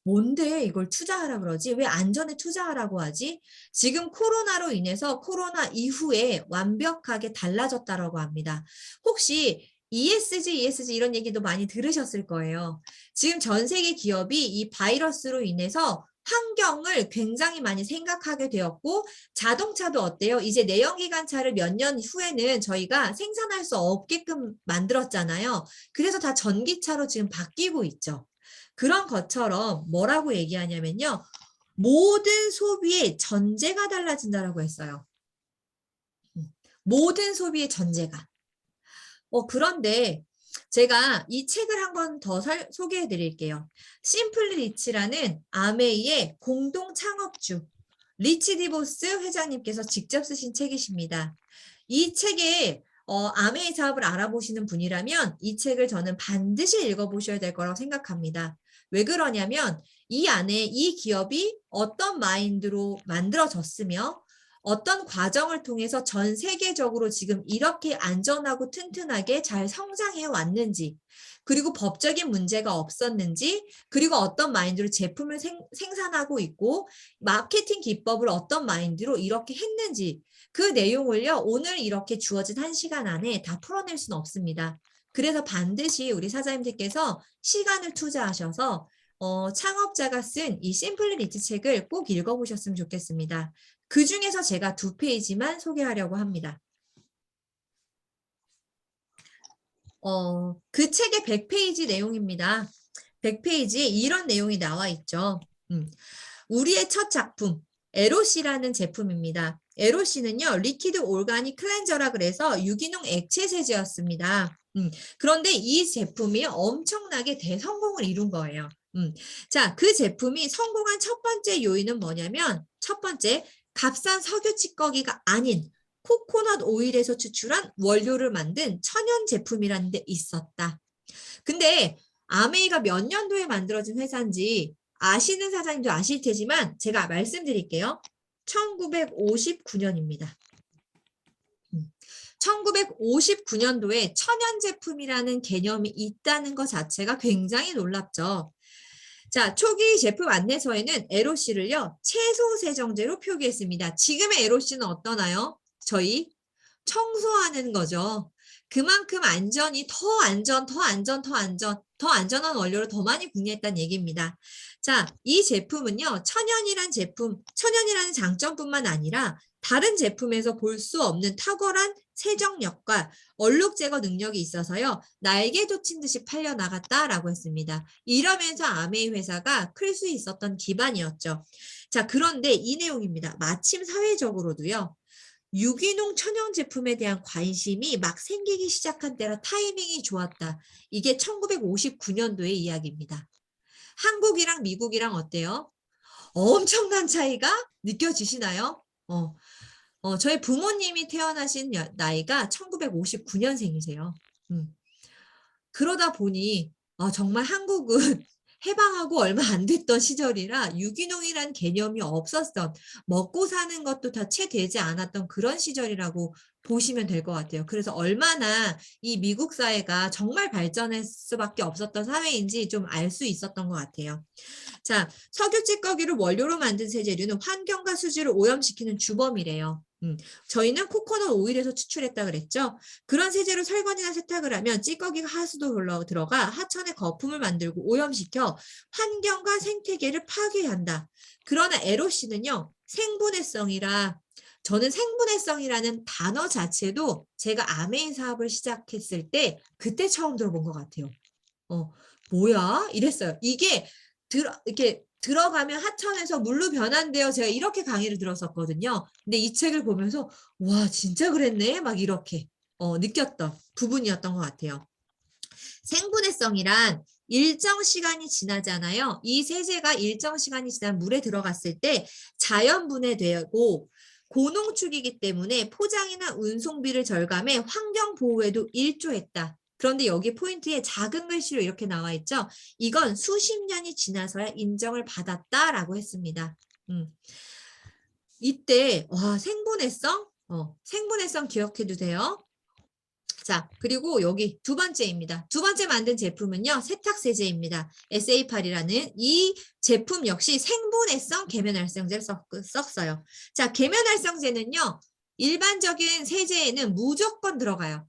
뭔데 이걸 투자하라 그러지? 왜 안전에 투자하라고 하지? 지금 코로나로 인해서 코로나 이후에 완벽하게 달라졌다라고 합니다. 혹시 ESG 이런 얘기도 많이 들으셨을 거예요. 지금 전 세계 기업이 이 바이러스로 인해서 환경을 굉장히 많이 생각하게 되었고, 자동차도 어때요? 이제 내연기관차를 몇 년 후에는 저희가 생산할 수 없게끔 만들었잖아요. 그래서 다 전기차로 지금 바뀌고 있죠. 그런 것처럼 뭐라고 얘기하냐면요. 모든 소비의 전제가 달라진다라고 했어요. 모든 소비의 전제가. 그런데 제가 이 책을 한 권 더 소개해 드릴게요. 심플리 리치라는 아메이의 공동 창업주 리치 디보스 회장님께서 직접 쓰신 책이십니다. 이 책에 아메이 사업을 알아보시는 분이라면 이 책을 저는 반드시 읽어보셔야 될 거라고 생각합니다. 왜 그러냐면 이 안에 이 기업이 어떤 마인드로 만들어졌으며 어떤 과정을 통해서 전 세계적으로 지금 이렇게 안전하고 튼튼하게 잘 성장해 왔는지, 그리고 법적인 문제가 없었는지, 그리고 어떤 마인드로 제품을 생산하고 있고 마케팅 기법을 어떤 마인드로 이렇게 했는지, 그 내용을요 오늘 이렇게 주어진 1시간 안에 다 풀어낼 수는 없습니다. 그래서 반드시 우리 사장님들께서 시간을 투자하셔서 창업자가 쓴 이 심플리 리치 책을 꼭 읽어보셨으면 좋겠습니다. 그 중에서 제가 2페이지만 소개하려고 합니다. 그 책의 100페이지 내용입니다. 100페이지에 이런 내용이 나와 있죠. 우리의 첫 작품, 에로시라는 제품입니다. 에로시는요, 리퀴드 올가닉 클렌저라 그래서 유기농 액체 세제였습니다. 그런데 이 제품이 엄청나게 대성공을 이룬 거예요. 자, 그 제품이 성공한 첫 번째 요인은 뭐냐면, 첫 번째, 값싼 석유 찌꺼기가 아닌 코코넛 오일에서 추출한 원료를 만든 천연 제품이라는 데 있었다. 근데 아메이가 몇 년도에 만들어진 회사인지 아시는 사장님도 아실 테지만 제가 말씀드릴게요. 1959년입니다. 1959년도에 천연 제품이라는 개념이 있다는 것 자체가 굉장히 놀랍죠. 자, 초기 제품 안내서에는 에로씨를요, 채소 세정제로 표기했습니다. 지금의 에로씨는 어떠나요? 저희 청소하는 거죠. 그만큼 안전이 더 안전한 원료를 더 많이 궁리했다는 얘기입니다. 자, 이 제품은요, 천연이라는 장점뿐만 아니라 다른 제품에서 볼 수 없는 탁월한 세정력과 얼룩 제거 능력이 있어서요, 날개 돋친 듯이 팔려나갔다라고 했습니다. 이러면서 아메이 회사가 클 수 있었던 기반이었죠. 자, 그런데 이 내용입니다. 마침 사회적으로도요, 유기농 천연 제품에 대한 관심이 막 생기기 시작한 때라 타이밍이 좋았다. 이게 1959년도의 이야기입니다. 한국이랑 미국이랑 어때요? 엄청난 차이가 느껴지시나요? 저희 부모님이 태어나신 나이가 1959년생이세요. 그러다 보니 정말 한국은 해방하고 얼마 안 됐던 시절이라 유기농이란 개념이 없었던, 먹고 사는 것도 다 채 되지 않았던 그런 시절이라고 보시면 될 것 같아요. 그래서 얼마나 이 미국 사회가 정말 발전할 수밖에 없었던 사회인지 좀 알 수 있었던 것 같아요. 자, 석유 찌꺼기를 원료로 만든 세제류는 환경과 수질을 오염시키는 주범이래요. 저희는 코코넛 오일에서 추출했다 그랬죠. 그런 세제로 설거지나 세탁을 하면 찌꺼기가 하수도 들어가 하천에 거품을 만들고 오염시켜 환경과 생태계를 파괴한다. 그러나 에로씨는요, 저는 생분해성이라는 단어 자체도 제가 아메이 사업을 시작했을 때 그때 처음 들어본 것 같아요. 뭐야? 이랬어요. 이게 이렇게 들어가면 하천에서 물로 변한대요. 제가 이렇게 강의를 들었었거든요. 근데 이 책을 보면서 와, 진짜 그랬네? 막 이렇게. 느꼈던 부분이었던 것 같아요. 생분해성이란 일정 시간이 지나잖아요. 이 세제가 일정 시간이 지난 물에 들어갔을 때 자연 분해되고 고농축이기 때문에 포장이나 운송비를 절감해 환경 보호에도 일조했다. 그런데 여기 포인트에 작은 글씨로 이렇게 나와 있죠. 이건 수십 년이 지나서야 인정을 받았다라고 했습니다. 이때 생분해성, 생분해성 기억해 두세요. 자, 그리고 여기 두 번째입니다. 두 번째 만든 제품은요, 세탁세제입니다. SA8이라는 이 제품 역시 생분해성 계면활성제를 썼어요. 자, 계면활성제는요, 일반적인 세제에는 무조건 들어가요.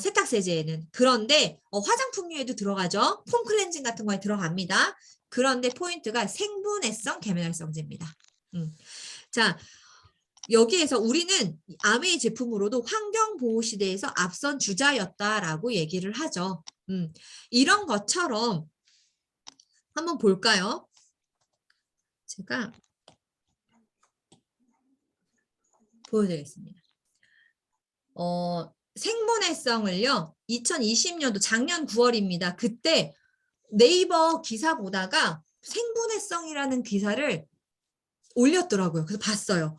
세탁세제에는. 그런데 화장품류에도 들어가죠. 폼 클렌징 같은 거에 들어갑니다. 그런데 포인트가 생분해성 계면활성제입니다. 자, 여기에서 우리는 아메이 제품으로도 환경보호 시대에서 앞선 주자였다라고 얘기를 하죠. 이런 것처럼 한번 볼까요? 제가 보여드리겠습니다. 생분해성을요, 2020년도 작년 9월입니다. 그때 네이버 기사 보다가 생분해성이라는 기사를 올렸더라고요. 그래서 봤어요.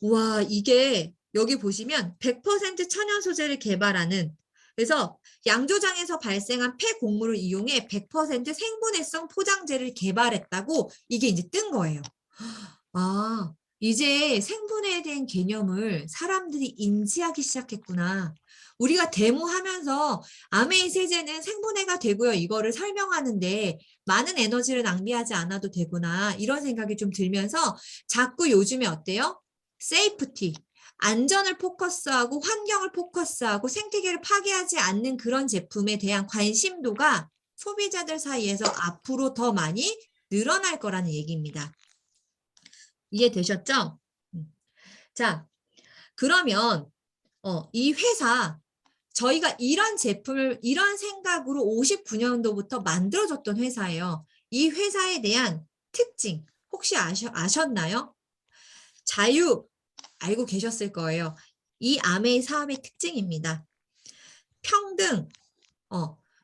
와, 이게 여기 보시면 100% 천연 소재를 개발하는, 그래서 양조장에서 발생한 폐곡물을 이용해 100% 생분해성 포장재를 개발했다고 이게 이제 뜬 거예요. 아, 이제 생분해에 대한 개념을 사람들이 인지하기 시작했구나. 우리가 데모하면서 아메이 세제는 생분해가 되고요. 이거를 설명하는데 많은 에너지를 낭비하지 않아도 되구나. 이런 생각이 좀 들면서 자꾸 요즘에 어때요? 세이프티, 안전을 포커스하고 환경을 포커스하고 생태계를 파괴하지 않는 그런 제품에 대한 관심도가 소비자들 사이에서 앞으로 더 많이 늘어날 거라는 얘기입니다. 이해되셨죠? 자, 그러면 이 회사, 저희가 이런 제품을 이런 생각으로 59년도부터 만들어줬던 회사예요. 이 회사에 대한 특징 혹시 아셨나요? 자유, 알고 계셨을 거예요. 이 아메이 사업의 특징입니다. 평등,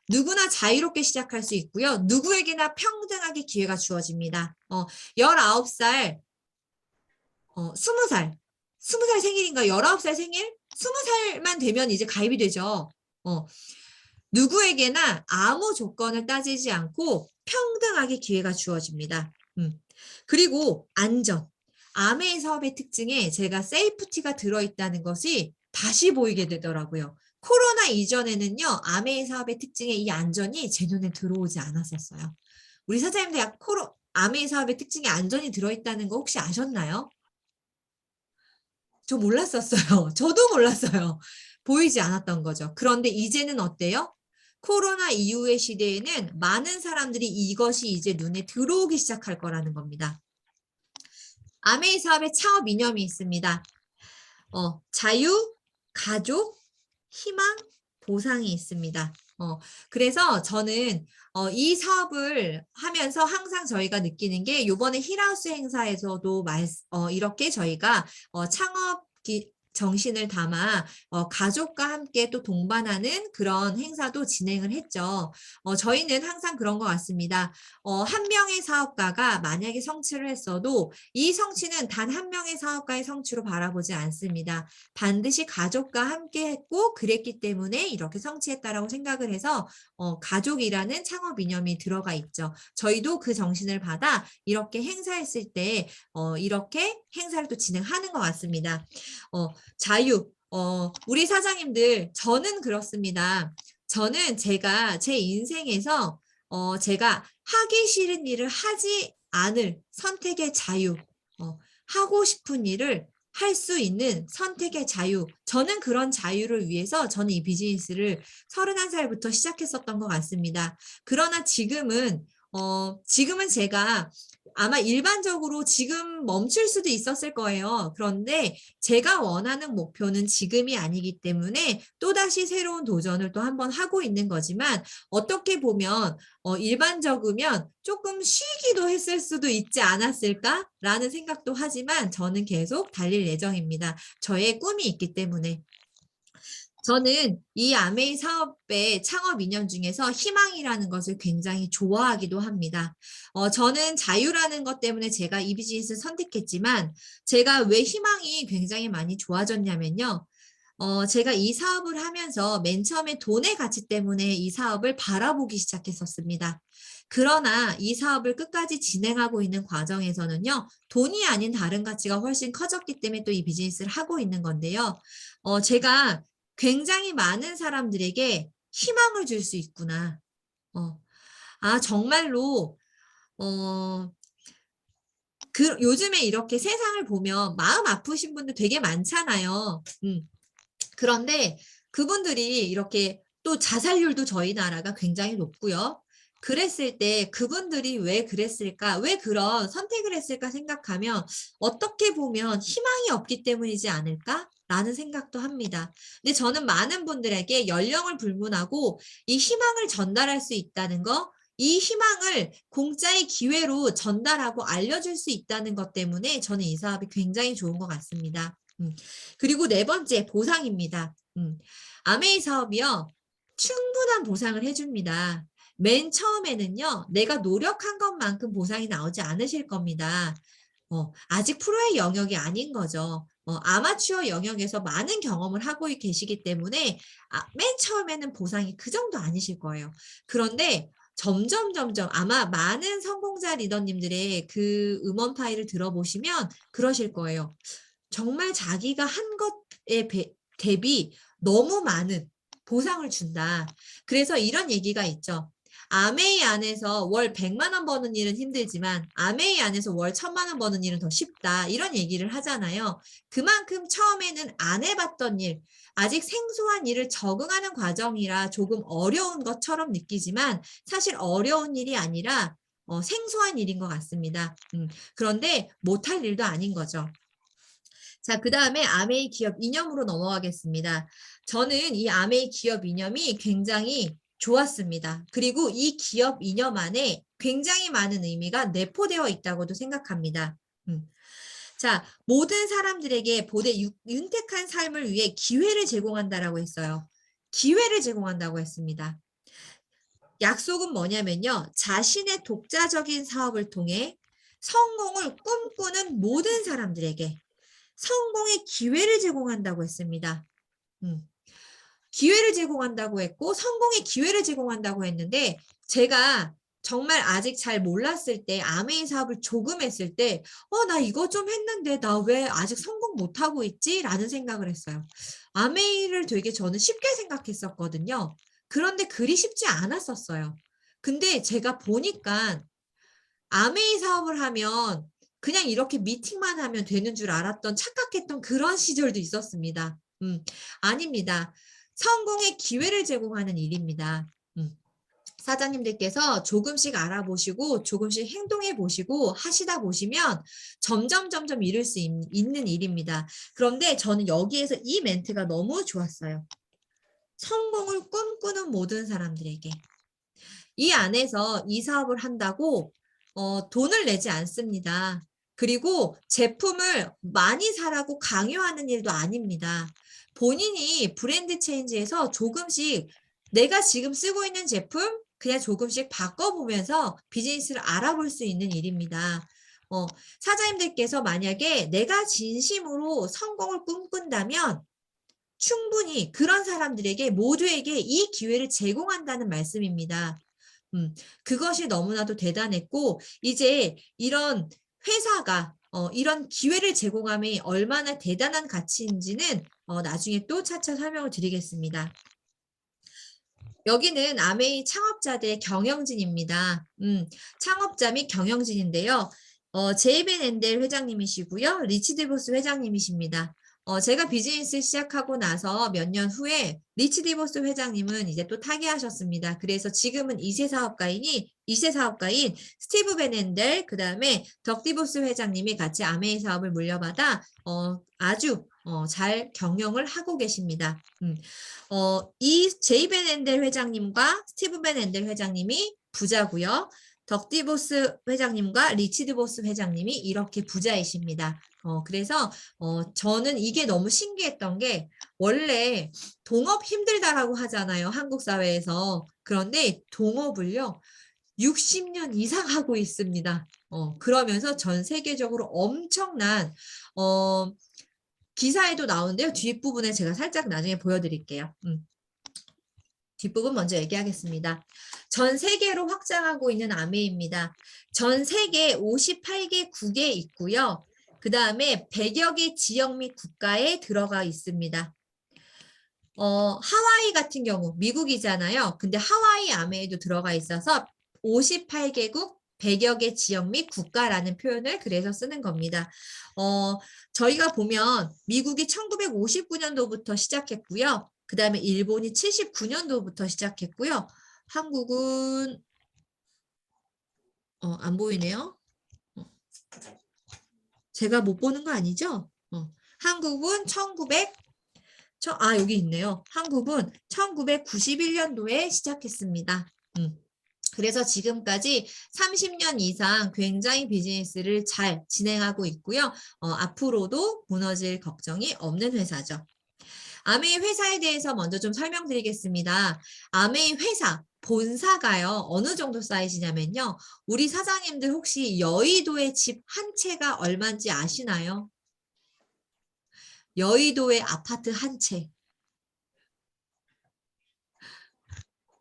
누구나 자유롭게 시작할 수 있고요. 누구에게나 평등하게 기회가 주어집니다. 19살, 20살, 20살 생일인가 19살 생일? 20살만 되면 이제 가입이 되죠. 누구에게나 아무 조건을 따지지 않고 평등하게 기회가 주어집니다. 그리고 안전. 아메이 사업의 특징에 제가 세이프티가 들어있다는 것이 다시 보이게 되더라고요. 코로나 이전에는요, 아메이 사업의 특징에 이 안전이 제 눈에 들어오지 않았었어요. 우리 사장님들 아메이 사업의 특징에 안전이 들어있다는 거 혹시 아셨나요? 저 몰랐었어요. 저도 몰랐어요. 보이지 않았던 거죠. 그런데 이제는 어때요? 코로나 이후의 시대에는 많은 사람들이 이것이 이제 눈에 들어오기 시작할 거라는 겁니다. 아메이 사업의 창업 이념이 있습니다. 자유, 가족, 희망, 보상이 있습니다. 그래서 저는 이 사업을 하면서 항상 저희가 느끼는 게 이번에 힐하우스 행사에서도 이렇게 저희가 창업 정신을 담아 가족과 함께 또 동반하는 그런 행사도 진행을 했죠. 저희는 항상 그런 것 같습니다. 한 명의 사업가가 만약에 성취를 했어도 이 성취는 단 한 명의 사업가의 성취로 바라보지 않습니다. 반드시 가족과 함께 했고 그랬기 때문에 이렇게 성취했다라고 생각을 해서 가족이라는 창업 이념이 들어가 있죠. 저희도 그 정신을 받아 이렇게 행사했을 때 이렇게 행사를 또 진행하는 것 같습니다. 자유, 우리 사장님들, 저는 그렇습니다. 저는 제가 제 인생에서 제가 하기 싫은 일을 하지 않을 선택의 자유, 하고 싶은 일을 할 수 있는 선택의 자유. 저는 그런 자유를 위해서 저는 이 비즈니스를 31살부터 시작했었던 것 같습니다. 그러나 지금은 제가 아마 일반적으로 지금 멈출 수도 있었을 거예요. 그런데 제가 원하는 목표는 지금이 아니기 때문에 또다시 새로운 도전을 또 한번 하고 있는 거지만 어떻게 보면 일반적이면 조금 쉬기도 했을 수도 있지 않았을까라는 생각도 하지만 저는 계속 달릴 예정입니다. 저의 꿈이 있기 때문에. 저는 이 아메이 사업의 창업 인연 중에서 희망이라는 것을 굉장히 좋아하기도 합니다. 저는 자유라는 것 때문에 제가 이 비즈니스를 선택했지만 제가 왜 희망이 굉장히 많이 좋아졌냐면요. 제가 이 사업을 하면서 맨 처음에 돈의 가치 때문에 이 사업을 바라보기 시작했었습니다. 그러나 이 사업을 끝까지 진행하고 있는 과정에서는요, 돈이 아닌 다른 가치가 훨씬 커졌기 때문에 또 이 비즈니스를 하고 있는 건데요. 제가 굉장히 많은 사람들에게 희망을 줄 수 있구나. 어, 정말로, 어, 요즘에 이렇게 세상을 보면 마음 아프신 분들 되게 많잖아요. 그런데 그분들이 이렇게 또 자살률도 저희 나라가 굉장히 높고요. 그랬을 때 그분들이 왜 그랬을까? 왜 그런 선택을 했을까 생각하면 어떻게 보면 희망이 없기 때문이지 않을까? 라는 생각도 합니다. 근데 저는 많은 분들에게 연령을 불문하고 이 희망을 전달할 수 있다는 거, 이 희망을 공짜의 기회로 전달하고 알려줄 수 있다는 것 때문에 저는 이 사업이 굉장히 좋은 것 같습니다. 그리고 네 번째, 보상입니다. 아메이 사업이요, 충분한 보상을 해줍니다. 맨 처음에는요, 내가 노력한 것만큼 보상이 나오지 않으실 겁니다. 아직 프로의 영역이 아닌 거죠. 아마추어 영역에서 많은 경험을 하고 계시기 때문에 맨 처음에는 보상이 그 정도 아니실 거예요. 그런데 점점 아마 많은 성공자 리더님들의 그 음원 파일을 들어보시면 그러실 거예요. 정말 자기가 한 것에 대비 너무 많은 보상을 준다. 그래서 이런 얘기가 있죠. 아메이 안에서 월 100만 원 버는 일은 힘들지만 아메이 안에서 월 1000만 원 버는 일은 더 쉽다. 이런 얘기를 하잖아요. 그만큼 처음에는 안 해봤던 일, 아직 생소한 일을 적응하는 과정이라 조금 어려운 것처럼 느끼지만 사실 어려운 일이 아니라 생소한 일인 것 같습니다. 그런데 못할 일도 아닌 거죠. 자, 그 다음에 아메이 기업 이념으로 넘어가겠습니다. 저는 이 아메이 기업 이념이 굉장히 좋았습니다. 그리고 이 기업 이념 안에 굉장히 많은 의미가 내포되어 있다고도 생각합니다. 자, 모든 사람들에게 보다 윤택한 삶을 위해 기회를 제공한다라고 했어요. 기회를 제공한다고 했습니다. 약속은 뭐냐면요. 자신의 독자적인 사업을 통해 성공을 꿈꾸는 모든 사람들에게 성공의 기회를 제공한다고 했습니다. 기회를 제공한다고 했고 성공의 기회를 제공한다고 했는데 제가 정말 아직 잘 몰랐을 때 아메이 사업을 조금 했을 때 나 이거 좀 했는데 나 왜 아직 성공 못하고 있지? 라는 생각을 했어요. 아메이를 되게 저는 쉽게 생각했었거든요. 그런데 그리 쉽지 않았었어요. 근데 제가 보니까 아메이 사업을 하면 그냥 이렇게 미팅만 하면 되는 줄 알았던 착각했던 그런 시절도 있었습니다. 아닙니다. 성공의 기회를 제공하는 일입니다. 사장님들께서 조금씩 알아보시고 조금씩 행동해 보시고 하시다 보시면 점점 이룰 수 있는 일입니다. 그런데 저는 여기에서 이 멘트가 너무 좋았어요. 성공을 꿈꾸는 모든 사람들에게. 이 안에서 이 사업을 한다고 돈을 내지 않습니다. 그리고 제품을 많이 사라고 강요하는 일도 아닙니다. 본인이 브랜드 체인지에서 조금씩 내가 지금 쓰고 있는 제품 그냥 조금씩 바꿔보면서 비즈니스를 알아볼 수 있는 일입니다. 사장님들께서 만약에 내가 진심으로 성공을 꿈꾼다면 충분히 그런 사람들에게 모두에게 이 기회를 제공한다는 말씀입니다. 그것이 너무나도 대단했고 이제 이런 회사가 이런 기회를 제공함이 얼마나 대단한 가치인지는 나중에 또 차차 설명을 드리겠습니다. 여기는 아메이 창업자들의 경영진입니다. 창업자 및 경영진인데요. 제이벤 앤델 회장님이시고요. 리치드보스 회장님이십니다. 제가 비즈니스 시작하고 나서 몇 년 후에 리치디보스 회장님은 이제 또 타계하셨습니다. 그래서 지금은 2세 사업가인 스티브 베넨델, 그 다음에 덕디보스 회장님이 같이 아메이 사업을 물려받아 아주 잘 경영을 하고 계십니다. 이 제이 베넨델 회장님과 스티브 베넨델 회장님이 부자고요. 덕디보스 회장님과 리치드보스 회장님이 이렇게 부자이십니다. 그래서 저는 이게 너무 신기했던 게 원래 동업 힘들다라고 하잖아요. 한국 사회에서. 그런데 동업을요. 60년 이상 하고 있습니다. 그러면서 전 세계적으로 엄청난 기사에도 나오는데요. 뒷부분에 제가 살짝 나중에 보여드릴게요. 뒷부분 먼저 얘기하겠습니다. 전 세계로 확장하고 있는 아메입니다. 전 세계 58개국에 있고요. 그 다음에 100여 개 지역 및 국가에 들어가 있습니다. 하와이 같은 경우 미국이잖아요. 근데 하와이 아메에도 들어가 있어서 58개국 100여 개 지역 및 국가라는 표현을 그래서 쓰는 겁니다. 저희가 보면 미국이 1959년도부터 시작했고요. 그 다음에 일본이 79년도부터 시작했고요. 한국은 안 보이네요. 제가 못 보는 거 아니죠? 한국은 여기 있네요. 한국은 1991년도에 시작했습니다. 그래서 지금까지 30년 이상 굉장히 비즈니스를 잘 진행하고 있고요. 앞으로도 무너질 걱정이 없는 회사죠. 아메이 회사에 대해서 먼저 좀 설명드리겠습니다. 아메이 회사 본사가요. 어느 정도 사이즈냐면요. 우리 사장님들 혹시 여의도의 집 한 채가 얼마인지 아시나요? 여의도의 아파트 한 채.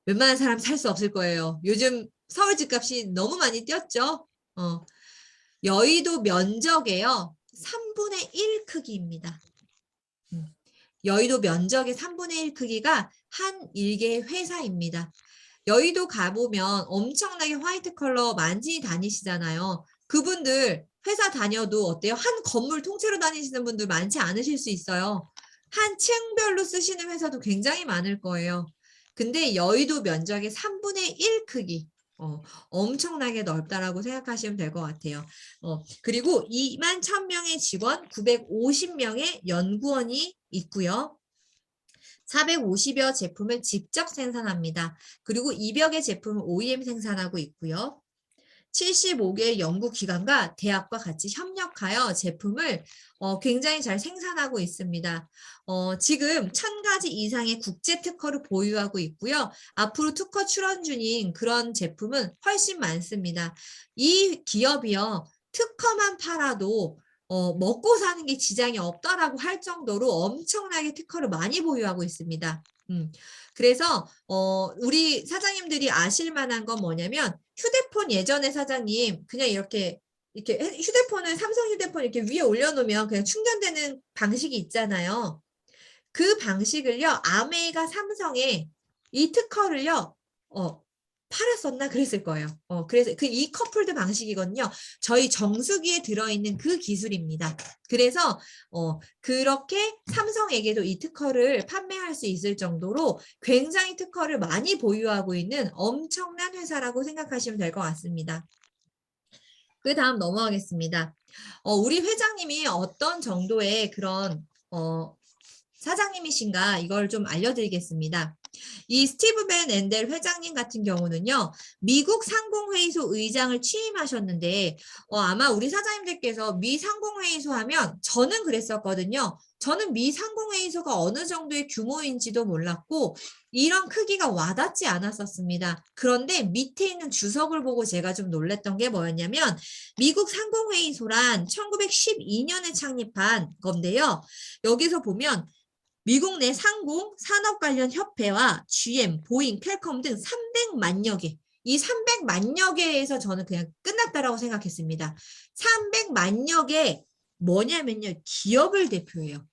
웬만한 사람 살 수 없을 거예요. 요즘 서울 집값이 너무 많이 뛰었죠? 여의도 면적에요. 3분의 1 크기입니다. 여의도 면적의 3분의 1 크기가 한 일개의 회사입니다. 여의도 가보면 엄청나게 화이트 컬러 많이 다니시잖아요. 그분들 회사 다녀도 어때요? 한 건물 통째로 다니시는 분들 많지 않으실 수 있어요. 한 층별로 쓰시는 회사도 굉장히 많을 거예요. 근데 여의도 면적의 3분의 1 크기. 엄청나게 넓다라고 생각하시면 될 것 같아요. 그리고 2만 1,000명의 직원, 950명의 연구원이 있고요. 450여 제품을 직접 생산합니다. 그리고 200여 개 제품을 OEM 생산하고 있고요. 75개의 연구기관과 대학과 같이 협력하여 제품을 굉장히 잘 생산하고 있습니다. 지금 1,000가지 이상의 국제 특허를 보유하고 있고요. 앞으로 특허 출원 중인 그런 제품은 훨씬 많습니다. 이 기업이요. 특허만 팔아도 먹고 사는 게 지장이 없다라고 할 정도로 엄청나게 특허를 많이 보유하고 있습니다. 그래서 우리 사장님들이 아실 만한 건 뭐냐면 휴대폰 예전에 사장님 그냥 이렇게 휴대폰을 삼성 휴대폰 이렇게 위에 올려놓으면 그냥 충전되는 방식이 있잖아요. 그 방식을요 아메이가 삼성에 이 특허를요 팔았었나 그랬을 거예요. 그래서 그 이 커플드 방식이거든요. 저희 정수기에 들어있는 그 기술입니다. 그래서 그렇게 삼성에게도 이 특허를 판매할 수 있을 정도로 굉장히 특허를 많이 보유하고 있는 엄청난 회사라고 생각하시면 될 것 같습니다. 그 다음 넘어가겠습니다. 우리 회장님이 어떤 정도의 그런 사장님이신가 이걸 좀 알려드리겠습니다. 이 스티브 벤 앤델 회장님 같은 경우는요. 미국 상공회의소 의장을 취임하셨는데 아마 우리 사장님들께서 미 상공회의소 하면 저는 그랬었거든요. 저는 미 상공회의소가 어느 정도의 규모인지도 몰랐고 이런 크기가 와닿지 않았었습니다. 그런데 밑에 있는 주석을 보고 제가 좀 놀랬던 게 뭐였냐면 미국 상공회의소란 1912년에 창립한 건데요. 여기서 보면 미국 내 상공, 산업 관련 협회와 GM, 보잉, 퀄컴 등 300만여 개. 이 300만여 개에서 저는 그냥 끝났다라고 생각했습니다. 300만여 개 뭐냐면요. 기업을 대표해요.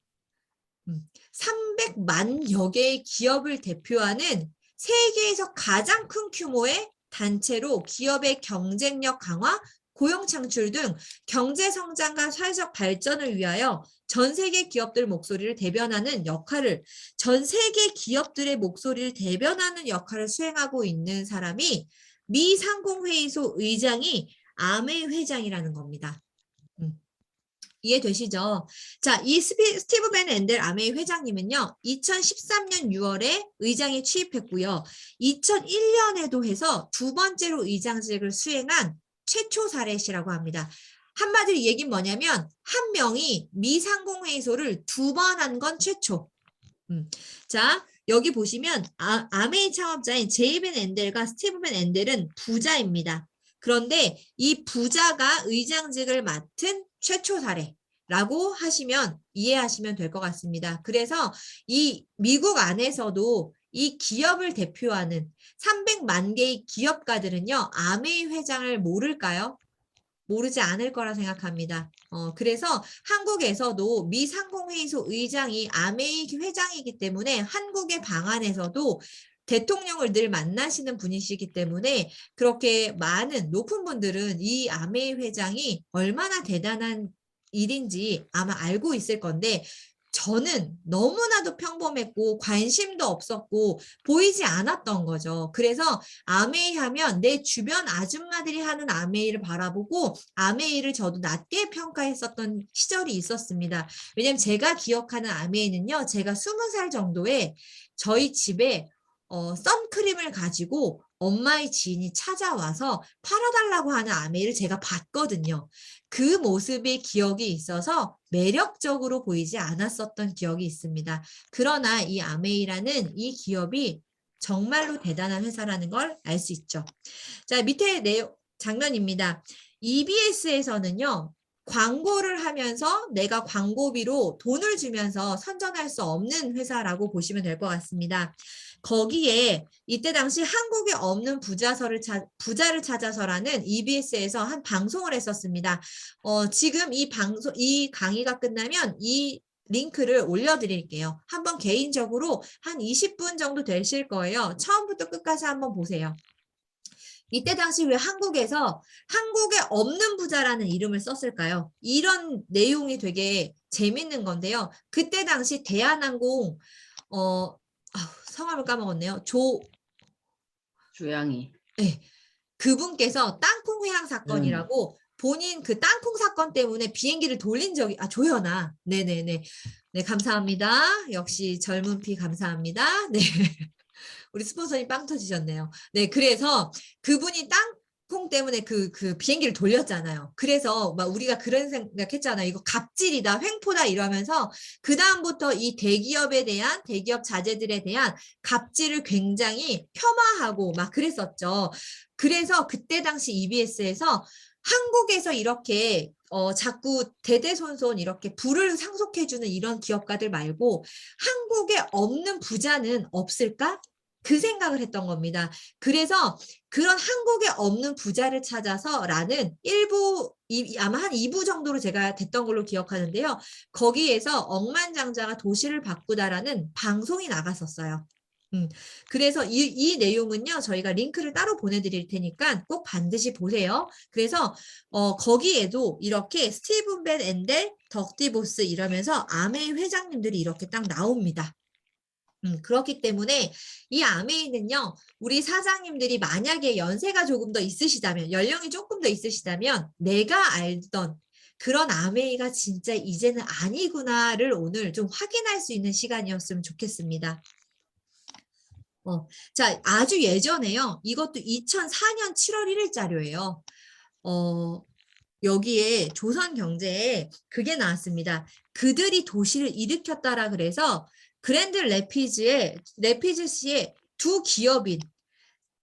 300만여 개의 기업을 대표하는 세계에서 가장 큰 규모의 단체로 기업의 경쟁력 강화, 고용 창출 등 경제 성장과 사회적 발전을 위하여 전 세계 기업들 목소리를 대변하는 역할을 전 세계 기업들의 목소리를 대변하는 역할을 수행하고 있는 사람이 미 상공회의소 의장이 아메 회장이라는 겁니다. 이해되시죠? 자, 이 스티브 벤 앤델 아메이 회장님은요. 2013년 6월에 의장에 취입했고요. 2001년에도 해서 두 번째로 의장직을 수행한 최초 사례시라고 합니다. 한마디로 이 얘기는 뭐냐면 한 명이 미상공회의소를 2번 한 건 최초. 자, 여기 보시면 아메이 창업자인 제이벤 엔델과 스티브벤 엔델은 부자입니다. 그런데 이 부자가 의장직을 맡은 최초 사례라고 하시면 이해하시면 될 것 같습니다. 그래서 이 미국 안에서도 이 기업을 대표하는 300만 개의 기업가들은요, 아메이 회장을 모를까요? 모르지 않을 거라 생각합니다. 그래서 한국에서도 미상공회의소 의장이 아메이 회장이기 때문에 한국의 방안에서도 대통령을 늘 만나시는 분이시기 때문에 그렇게 많은 높은 분들은 이 아메이 회장이 얼마나 대단한 일인지 아마 알고 있을 건데 저는 너무나도 평범했고 관심도 없었고 보이지 않았던 거죠. 그래서 아메이 하면 내 주변 아줌마들이 하는 아메이를 바라보고 아메이를 저도 낮게 평가했었던 시절이 있었습니다. 왜냐하면 제가 기억하는 아메이는요. 제가 20살 정도에 저희 집에 선크림을 가지고 엄마의 지인이 찾아와서 팔아달라고 하는 아메이를 제가 봤거든요. 그 모습의 기억이 있어서 매력적으로 보이지 않았었던 기억이 있습니다. 그러나 이 아메이라는 이 기업이 정말로 대단한 회사라는 걸 알 수 있죠. 자, 밑에 장면입니다. EBS에서는요. 광고를 하면서 내가 광고비로 돈을 주면서 선전할 수 없는 회사라고 보시면 될 것 같습니다. 거기에 이때 당시 한국에 없는 부자를 찾아서라는 EBS에서 한 방송을 했었습니다. 지금 이 강의가 끝나면 이 링크를 올려드릴게요. 한번 개인적으로 한 20분 정도 되실 거예요. 처음부터 끝까지 한번 보세요. 이때 당시 왜 한국에서 한국에 없는 부자라는 이름을 썼을까요? 이런 내용이 되게 재밌는 건데요. 그때 당시 대한항공 성함을 까먹었네요. 조양이. 네, 그분께서 땅콩 회항 사건이라고 본인 그 땅콩 사건 때문에 비행기를 돌린 적이 조연아. 네네네. 네, 감사합니다. 역시 젊은 피 감사합니다. 네. 우리 스폰서님 빵 터지셨네요. 네, 그래서 그분이 땅콩 때문에 그 비행기를 돌렸잖아요. 그래서 막 우리가 그런 생각했잖아요. 이거 갑질이다, 횡포다 이러면서 그 다음부터 이 대기업 자재들에 대한 갑질을 굉장히 폄하하고 막 그랬었죠. 그래서 그때 당시 EBS에서 한국에서 이렇게 자꾸 대대손손 이렇게 부를 상속해주는 이런 기업가들 말고 한국에 없는 부자는 없을까? 그 생각을 했던 겁니다. 그래서 그런 한국에 없는 부자를 찾아서라는 아마 한 2부 정도로 제가 됐던 걸로 기억하는데요. 거기에서 억만장자가 도시를 바꾸다라는 방송이 나갔었어요. 그래서 이 내용은요, 저희가 링크를 따로 보내드릴 테니까 꼭 반드시 보세요. 그래서 거기에도 이렇게 스티븐 벤 엔델, 덕티 보스 이러면서 아메이 회장님들이 이렇게 딱 나옵니다. 그렇기 때문에 이 아메이는요, 우리 사장님들이 만약에 연세가 조금 더 있으시다면, 연령이 조금 더 있으시다면, 내가 알던 그런 아메이가 진짜 이제는 아니구나를 오늘 좀 확인할 수 있는 시간이었으면 좋겠습니다. 자, 아주 예전에요. 이것도 2004년 7월 1일 자료예요. 여기에 조선경제에 그게 나왔습니다. 그들이 도시를 일으켰다라 그래서 그랜드 레피즈시의 두 기업인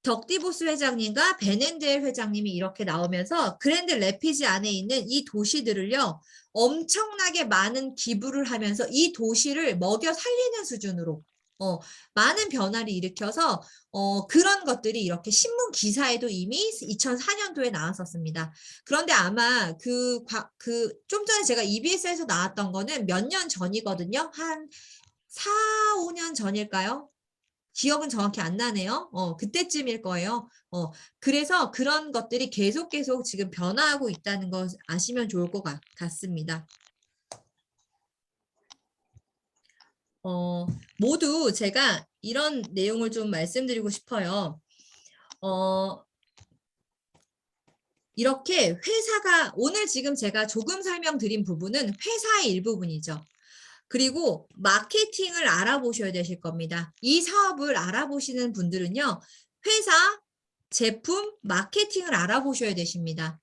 덕디보스 회장님과 베넨델 회장님이 이렇게 나오면서 그랜드 레피즈 안에 있는 이 도시들을요, 엄청나게 많은 기부를 하면서 이 도시를 먹여 살리는 수준으로 많은 변화를 일으켜서 그런 것들이 이렇게 신문 기사에도 이미 2004년도에 나왔었습니다. 그런데 아마 좀 전에 제가 EBS에서 나왔던 거는 몇 년 전이거든요. 한 4, 5년 전일까요? 기억은 정확히 안 나네요. 그때쯤일 거예요. 그래서 그런 것들이 계속 지금 변화하고 있다는 거 아시면 좋을 것 같습니다. 모두 제가 이런 내용을 좀 말씀드리고 싶어요. 이렇게 회사가 오늘 지금 제가 조금 설명드린 부분은 회사의 일부분이죠. 그리고 마케팅을 알아보셔야 되실 겁니다. 이 사업을 알아보시는 분들은요, 회사, 제품, 마케팅을 알아보셔야 되십니다.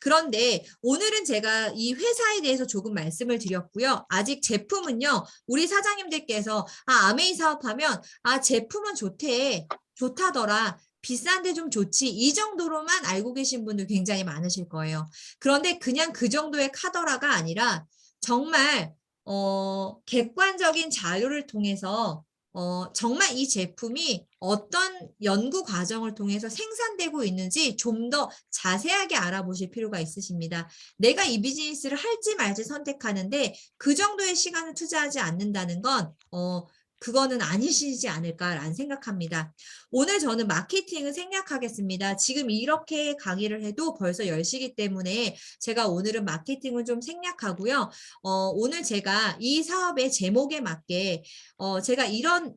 그런데 오늘은 제가 이 회사에 대해서 조금 말씀을 드렸고요. 아직 제품은요, 우리 사장님들께서 아메이 사업하면 제품은 좋다더라. 비싼데 좀 좋지. 이 정도로만 알고 계신 분들 굉장히 많으실 거예요. 그런데 그냥 그 정도의 카더라가 아니라 정말 객관적인 자료를 통해서 정말 이 제품이 어떤 연구 과정을 통해서 생산되고 있는지 좀 더 자세하게 알아보실 필요가 있으십니다. 내가 이 비즈니스를 할지 말지 선택하는데 그 정도의 시간을 투자하지 않는다는 건 그거는 아니시지 않을까라는 생각합니다. 오늘 저는 마케팅을 생략하겠습니다. 지금 이렇게 강의를 해도 벌써 10시기 때문에 제가 오늘은 마케팅을 좀 생략하고요. 오늘 제가 이 사업의 제목에 맞게 제가 이런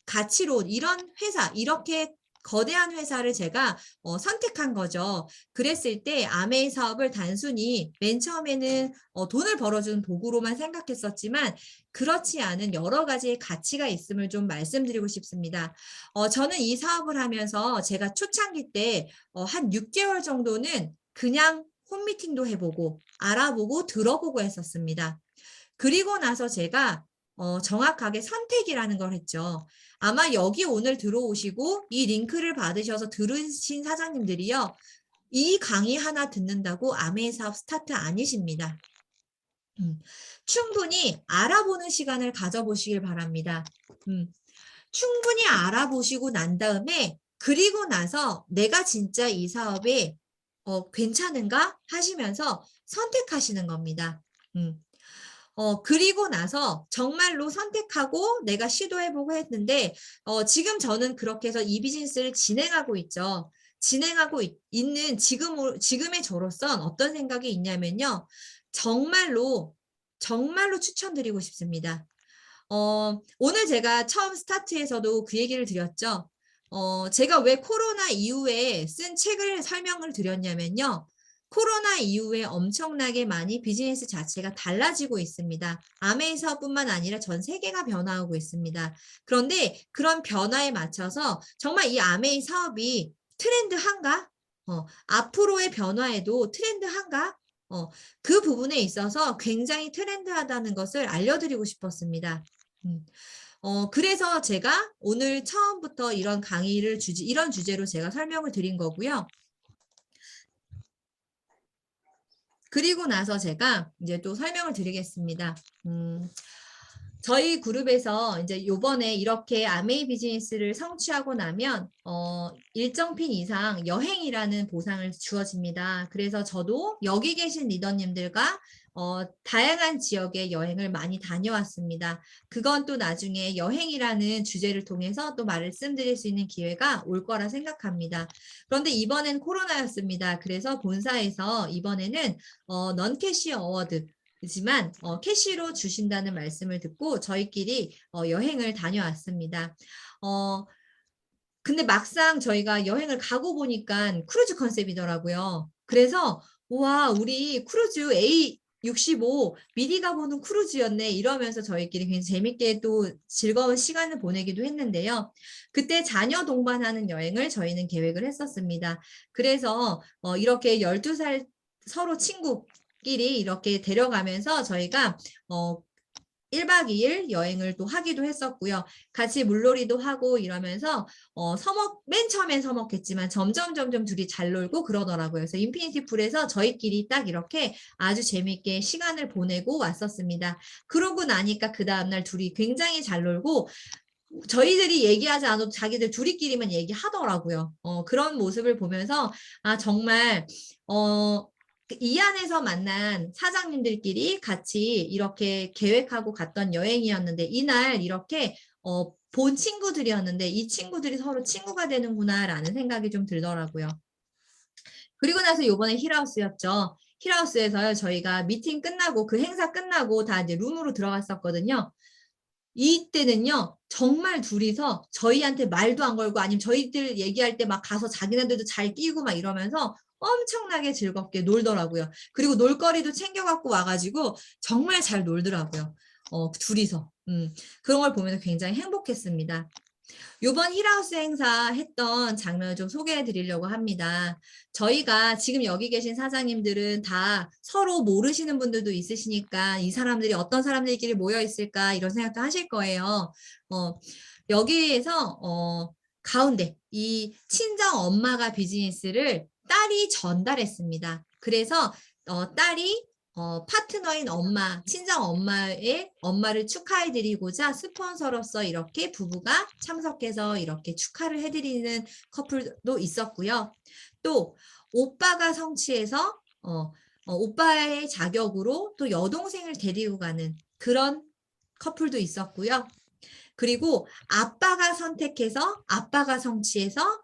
가치로 이런 회사 이렇게 거대한 회사를 제가 선택한 거죠. 그랬을 때 아메이 사업을 단순히 맨 처음에는 돈을 벌어주는 도구로만 생각했었지만 그렇지 않은 여러 가지의 가치가 있음을 좀 말씀드리고 싶습니다. 저는 이 사업을 하면서 제가 초창기 때 한 6개월 정도는 그냥 홈미팅도 해보고 알아보고 들어보고 했었습니다. 그리고 나서 제가 정확하게 선택이라는 걸 했죠. 아마 여기 오늘 들어오시고 이 링크를 받으셔서 들으신 사장님들이요. 이 강의 하나 듣는다고 아메이 사업 스타트 아니십니다. 충분히 알아보는 시간을 가져보시길 바랍니다. 충분히 알아보시고 난 다음에 그리고 나서 내가 진짜 이 사업에 괜찮은가 하시면서 선택하시는 겁니다. 그리고 나서 정말로 선택하고 내가 시도해보고 했는데 지금 저는 그렇게 해서 이 비즈니스를 진행하고 있죠. 진행하고 있는 지금의 저로선 어떤 생각이 있냐면요. 정말로 추천드리고 싶습니다. 오늘 제가 처음 스타트에서도 그 얘기를 드렸죠. 제가 왜 코로나 이후에 쓴 책을 설명을 드렸냐면요. 코로나 이후에 엄청나게 많이 비즈니스 자체가 달라지고 있습니다. 아메이 사업뿐만 아니라 전 세계가 변화하고 있습니다. 그런데 그런 변화에 맞춰서 정말 이 아메이 사업이 트렌드한가? 앞으로의 변화에도 트렌드한가? 그 부분에 있어서 굉장히 트렌드하다는 것을 알려드리고 싶었습니다. 그래서 제가 오늘 처음부터 이런 강의를 이런 주제로 제가 설명을 드린 거고요. 그리고 나서 제가 이제 또 설명을 드리겠습니다. 저희 그룹에서 이제 요번에 이렇게 아메이 비즈니스를 성취하고 나면 일정 핀 이상 여행이라는 보상을 주어집니다. 그래서 저도 여기 계신 리더님들과 다양한 지역의 여행을 많이 다녀왔습니다. 그건 또 나중에 여행이라는 주제를 통해서 또 말씀드릴 수 있는 기회가 올 거라 생각합니다. 그런데 이번엔 코로나였습니다. 그래서 본사에서 이번에는 넌캐시 어워드 지만 캐시로 주신다는 말씀을 듣고 저희끼리 여행을 다녀왔습니다. 근데 막상 저희가 여행을 가고 보니까 크루즈 컨셉이더라고요. 그래서 와 우리 크루즈 A65 미리 가보는 크루즈였네 이러면서 저희끼리 굉장히 재밌게 또 즐거운 시간을 보내기도 했는데요. 그때 자녀 동반하는 여행을 저희는 계획을 했었습니다. 그래서 이렇게 12살 서로 친구끼리 이렇게 데려가면서 저희가 1박 2일 여행을 또 하기도 했었고요. 같이 물놀이도 하고 이러면서 맨 처음엔 서먹했지만 점점 둘이 잘 놀고 그러더라고요. 그래서 인피니티 풀에서 저희끼리 딱 이렇게 아주 재밌게 시간을 보내고 왔었습니다. 그러고 나니까 그 다음날 둘이 굉장히 잘 놀고 저희들이 얘기하지 않아도 자기들 둘이끼리만 얘기하더라고요. 그런 모습을 보면서 정말 이 안에서 만난 사장님들끼리 같이 이렇게 계획하고 갔던 여행이었는데 이날 이렇게 본 친구들이었는데 이 친구들이 서로 친구가 되는구나라는 생각이 좀 들더라고요. 그리고 나서 요번에 힐하우스였죠. 힐하우스에서요 저희가 미팅 끝나고 그 행사 끝나고 다 이제 룸으로 들어갔었거든요. 이때는요 정말 둘이서 저희한테 말도 안 걸고 아니면 저희들 얘기할 때 막 가서 자기네들도 잘 끼고 막 이러면서 엄청나게 즐겁게 놀더라고요. 그리고 놀거리도 챙겨갖고 와가지고 정말 잘 놀더라고요. 둘이서. 그런 걸 보면서 굉장히 행복했습니다. 요번 힐하우스 행사 했던 장면을 좀 소개해 드리려고 합니다. 저희가 지금 여기 계신 사장님들은 다 서로 모르시는 분들도 있으시니까 이 사람들이 어떤 사람들끼리 모여 있을까 이런 생각도 하실 거예요. 여기에서 가운데 이 친정 엄마가 비즈니스를 딸이 전달했습니다. 그래서 딸이 파트너인 엄마, 친정 엄마의 엄마를 축하해 드리고자 스폰서로서 이렇게 부부가 참석해서 이렇게 축하를 해드리는 커플도 있었고요. 또 오빠가 성취해서 오빠의 자격으로 또 여동생을 데리고 가는 그런 커플도 있었고요. 그리고 아빠가 선택해서 아빠가 성취해서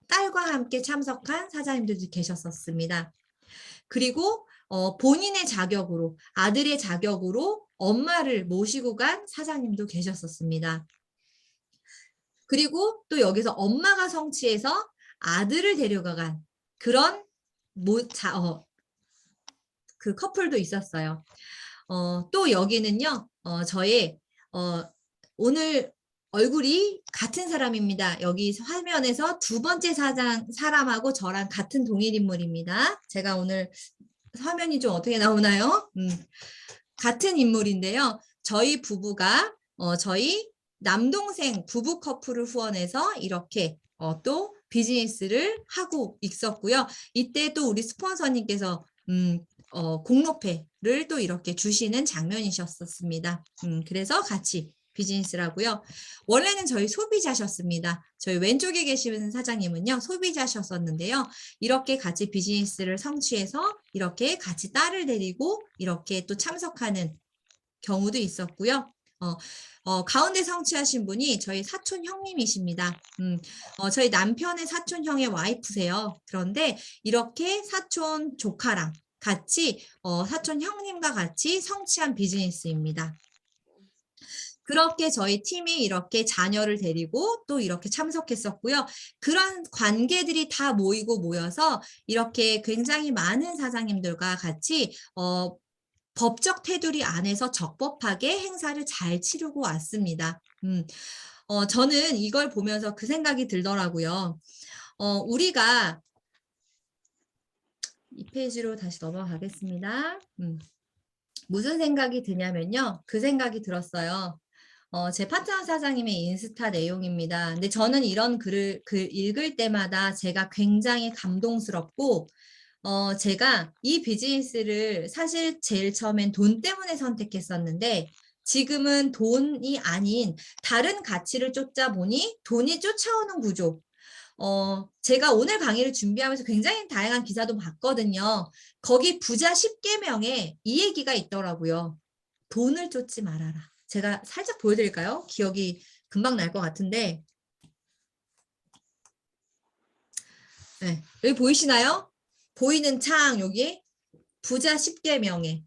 딸과 함께 참석한 사장님들도 계셨었습니다. 그리고 본인의 자격으로 아들의 자격으로 엄마를 모시고 간 사장님도 계셨었습니다. 그리고 또 여기서 엄마가 성취해서 아들을 데려간 그런 그 커플도 있었어요. 또 여기는요, 저의 오늘 얼굴이 같은 사람입니다. 여기 화면에서 두 번째 사람하고 저랑 같은 동일 인물입니다. 제가 오늘 화면이 좀 어떻게 나오나요? 같은 인물인데요. 저희 부부가 저희 남동생 부부 커플을 후원해서 이렇게 또 비즈니스를 하고 있었고요. 이때 또 우리 스폰서님께서 공로패를 또 이렇게 주시는 장면이셨습니다. 그래서 같이 비즈니스라고요. 원래는 저희 소비자셨습니다. 저희 왼쪽에 계시는 사장님은요, 소비자셨었는데요. 이렇게 같이 비즈니스를 성취해서 이렇게 같이 딸을 데리고 이렇게 또 참석하는 경우도 있었고요. 가운데 성취하신 분이 저희 사촌 형님이십니다. 저희 남편의 사촌 형의 와이프세요. 그런데 이렇게 사촌 조카랑 같이 사촌 형님과 같이 성취한 비즈니스입니다. 그렇게 저희 팀이 이렇게 자녀를 데리고 또 이렇게 참석했었고요. 그런 관계들이 다 모여서 이렇게 굉장히 많은 사장님들과 같이 법적 테두리 안에서 적법하게 행사를 잘 치르고 왔습니다. 저는 이걸 보면서 그 생각이 들더라고요. 우리가 이 페이지로 다시 넘어가겠습니다. 무슨 생각이 드냐면요. 그 생각이 들었어요. 제 파트너 사장님의 인스타 내용입니다. 근데 저는 이런 글을 읽을 때마다 제가 굉장히 감동스럽고 제가 이 비즈니스를 사실 제일 처음엔 돈 때문에 선택했었는데 지금은 돈이 아닌 다른 가치를 쫓다 보니 돈이 쫓아오는 구조. 제가 오늘 강의를 준비하면서 굉장히 다양한 기사도 봤거든요. 거기 부자 10계명에 이 얘기가 있더라고요. 돈을 쫓지 말아라. 제가 살짝 보여드릴까요? 기억이 금방 날 것 같은데. 네, 여기 보이시나요? 보이는 창 여기 부자 10계명에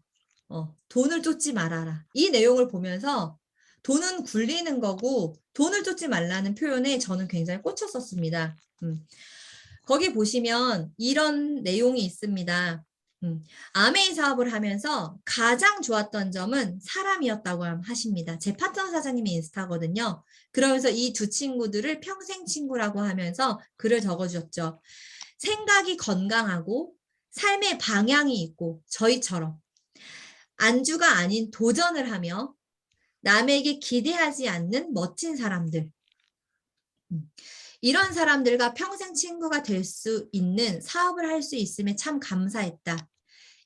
돈을 쫓지 말아라. 이 내용을 보면서 돈은 굴리는 거고 돈을 쫓지 말라는 표현에 저는 굉장히 꽂혔었습니다. 거기 보시면 이런 내용이 있습니다. 아메이 사업을 하면서 가장 좋았던 점은 사람이었다고 하십니다. 제 파트너 사장님이 인스타거든요. 그러면서 이 두 친구들을 평생 친구라고 하면서 글을 적어주셨죠. 생각이 건강하고 삶의 방향이 있고 저희처럼 안주가 아닌 도전을 하며 남에게 기대하지 않는 멋진 사람들. 이런 사람들과 평생 친구가 될 수 있는 사업을 할 수 있음에 참 감사했다.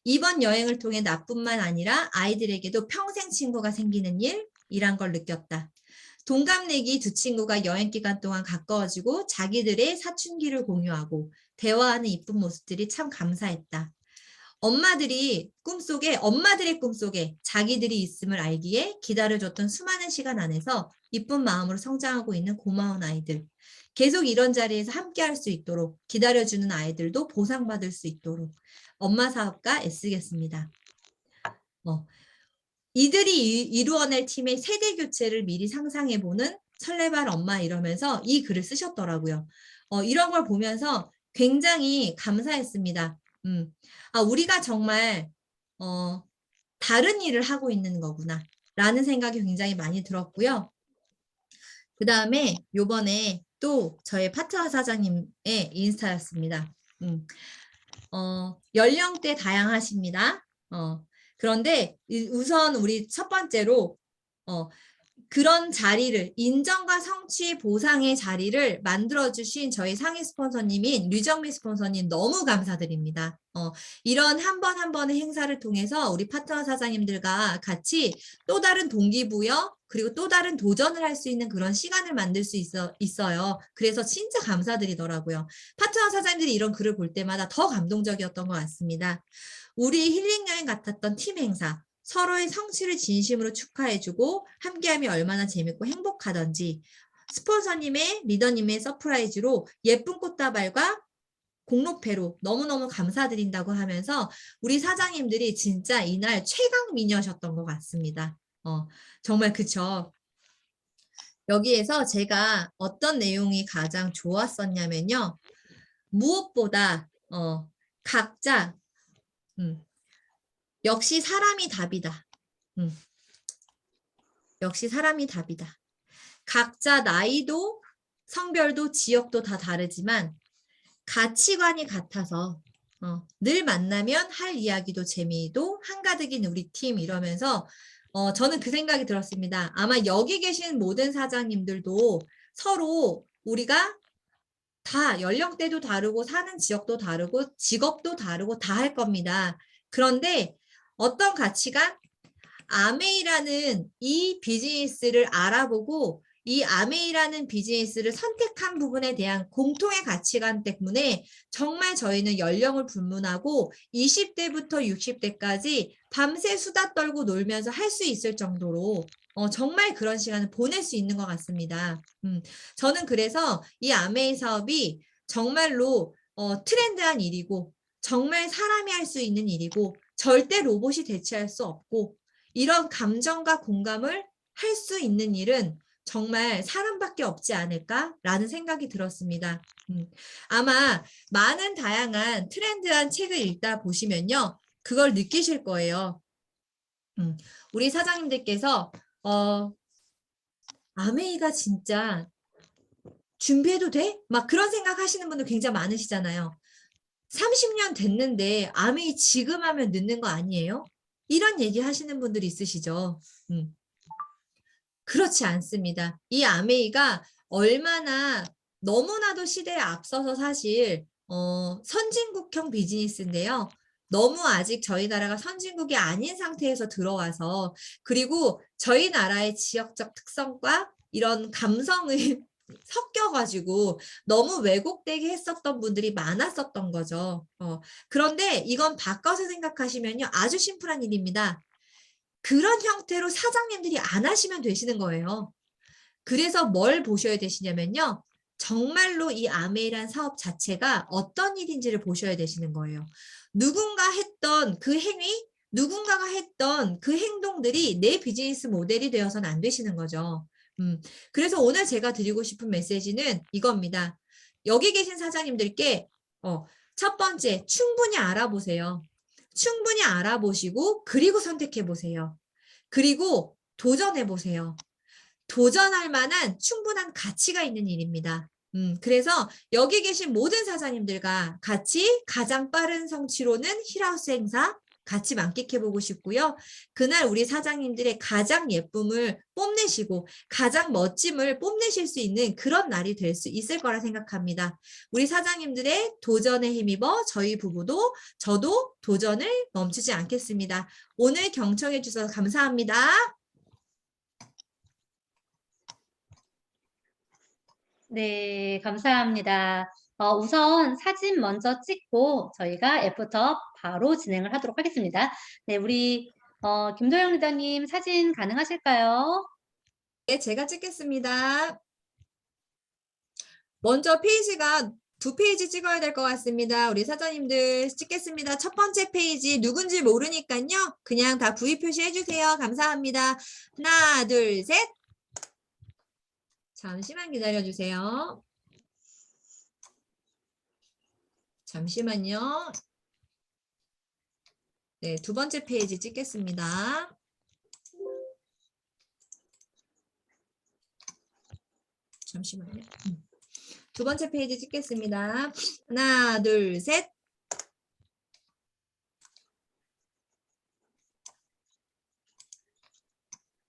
이번 여행을 통해 나뿐만 아니라 아이들에게도 평생 친구가 생기는 일이란 걸 느꼈다. 동갑내기 두 친구가 여행 기간 동안 가까워지고 자기들의 사춘기를 공유하고 대화하는 이쁜 모습들이 참 감사했다. 엄마들의 꿈속에 자기들이 있음을 알기에 기다려줬던 수많은 시간 안에서 이쁜 마음으로 성장하고 있는 고마운 아이들. 계속 이런 자리에서 함께할 수 있도록 기다려주는 아이들도 보상받을 수 있도록 엄마 사업가 애쓰겠습니다. 이들이 이루어낼 팀의 세대 교체를 미리 상상해보는 설레발 엄마 이러면서 이 글을 쓰셨더라고요. 이런 걸 보면서 굉장히 감사했습니다. 우리가 정말 다른 일을 하고 있는 거구나 라는 생각이 굉장히 많이 들었고요. 그 다음에 요번에 또 저희 파트너 사장님의 인스타였습니다. 연령대 다양하십니다. 그런데 우선 우리 첫 번째로 그런 자리를 인정과 성취 보상의 자리를 만들어주신 저희 상위 스폰서님인 류정미 스폰서님 너무 감사드립니다. 이런 한 번 한 번의 행사를 통해서 우리 파트너 사장님들과 같이 또 다른 동기부여 그리고 또 다른 도전을 할 수 있는 그런 시간을 만들 수 있어요. 그래서 진짜 감사드리더라고요. 파트너 사장님들이 이런 글을 볼 때마다 더 감동적이었던 것 같습니다. 우리 힐링 여행 같았던 팀 행사. 서로의 성취를 진심으로 축하해주고 함께하면 얼마나 재밌고 행복하던지 스폰서님의 리더님의 서프라이즈로 예쁜 꽃다발과 공로패로 너무너무 감사드린다고 하면서 우리 사장님들이 진짜 이날 최강 미녀셨던 것 같습니다. 정말 그쵸. 여기에서 제가 어떤 내용이 가장 좋았었냐면요. 무엇보다 각자 역시 사람이 답이다. 역시 사람이 답이다. 각자 나이도 성별도 지역도 다 다르지만 가치관이 같아서 늘 만나면 할 이야기도 재미도 한가득인 우리 팀 이러면서 저는 그 생각이 들었습니다. 아마 여기 계신 모든 사장님들도 서로 우리가 다 연령대도 다르고 사는 지역도 다르고 직업도 다르고 다 할 겁니다. 그런데 어떤 가치관? 아메이라는 이 비즈니스를 알아보고 이 아메이라는 비즈니스를 선택한 부분에 대한 공통의 가치관 때문에 정말 저희는 연령을 불문하고 20대부터 60대까지 밤새 수다 떨고 놀면서 할 수 있을 정도로 정말 그런 시간을 보낼 수 있는 것 같습니다. 저는 그래서 이 아메이 사업이 정말로 트렌드한 일이고 정말 사람이 할 수 있는 일이고 절대 로봇이 대체할 수 없고 이런 감정과 공감을 할 수 있는 일은 정말 사람밖에 없지 않을까라는 생각이 들었습니다. 아마 많은 다양한 트렌드한 책을 읽다 보시면요. 그걸 느끼실 거예요. 우리 사장님들께서 아메이가 진짜 준비해도 돼? 막 그런 생각 하시는 분들 굉장히 많으시잖아요. 30년 됐는데 아메이 지금 하면 늦는 거 아니에요? 이런 얘기 하시는 분들이 있으시죠. 그렇지 않습니다. 이 아메이가 얼마나 너무나도 시대에 앞서서 사실 선진국형 비즈니스인데요. 너무 아직 저희 나라가 선진국이 아닌 상태에서 들어와서 그리고 저희 나라의 지역적 특성과 이런 감성을 섞여가지고 너무 왜곡되게 했었던 분들이 많았었던 거죠. 그런데 이건 바꿔서 생각하시면요. 아주 심플한 일입니다. 그런 형태로 사장님들이 안 하시면 되시는 거예요. 그래서 뭘 보셔야 되시냐면요. 정말로 이 아메이란 사업 자체가 어떤 일인지를 보셔야 되시는 거예요. 누군가 했던 그 행위, 누군가가 했던 그 행동들이 내 비즈니스 모델이 되어서는 안 되시는 거죠. 그래서 오늘 제가 드리고 싶은 메시지는 이겁니다. 여기 계신 사장님들께 첫 번째, 충분히 알아보세요. 충분히 알아보시고 그리고 선택해 보세요. 그리고 도전해 보세요. 도전할 만한 충분한 가치가 있는 일입니다. 그래서 여기 계신 모든 사장님들과 같이 가장 빠른 성취로는 힐하우스 행사 같이 만끽해보고 싶고요. 그날 우리 사장님들의 가장 예쁨을 뽐내시고 가장 멋짐을 뽐내실 수 있는 그런 날이 될 수 있을 거라 생각합니다. 우리 사장님들의 도전에 힘입어 저희 부부도 저도 도전을 멈추지 않겠습니다. 오늘 경청해 주셔서 감사합니다. 네, 감사합니다. 우선 사진 먼저 찍고 저희가 애프터 바로 진행을 하도록 하겠습니다. 네, 우리 김도영 리더님 사진 가능하실까요? 네, 제가 찍겠습니다. 먼저 페이지가 2페이지 찍어야 될 것 같습니다. 우리 사장님들 찍겠습니다. 첫 번째 페이지 누군지 모르니까요. 그냥 다 V 표시해 주세요. 감사합니다. 하나, 둘, 셋. 잠시만 기다려 주세요. 잠시만요. 네, 두 번째 페이지 찍겠습니다. 잠시만요. 두 번째 페이지 찍겠습니다. 하나, 둘, 셋.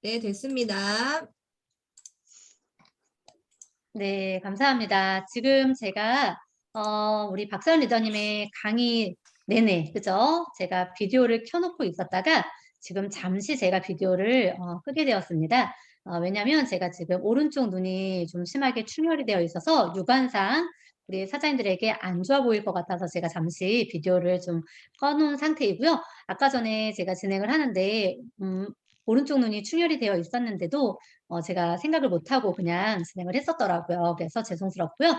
네, 됐습니다. 네, 감사합니다. 지금 제가 우리 박서연 리더님의 강의 내내, 그죠? 제가 비디오를 켜놓고 있었다가 지금 잠시 제가 비디오를 끄게 되었습니다. 왜냐하면 제가 지금 오른쪽 눈이 좀 심하게 충혈이 되어 있어서 육안상 우리 사장님들에게 안 좋아 보일 것 같아서 제가 잠시 비디오를 좀 꺼놓은 상태이고요. 아까 전에 제가 진행을 하는데 오른쪽 눈이 충혈이 되어 있었는데도 제가 생각을 못하고 그냥 진행을 했었더라고요. 그래서 죄송스럽고요.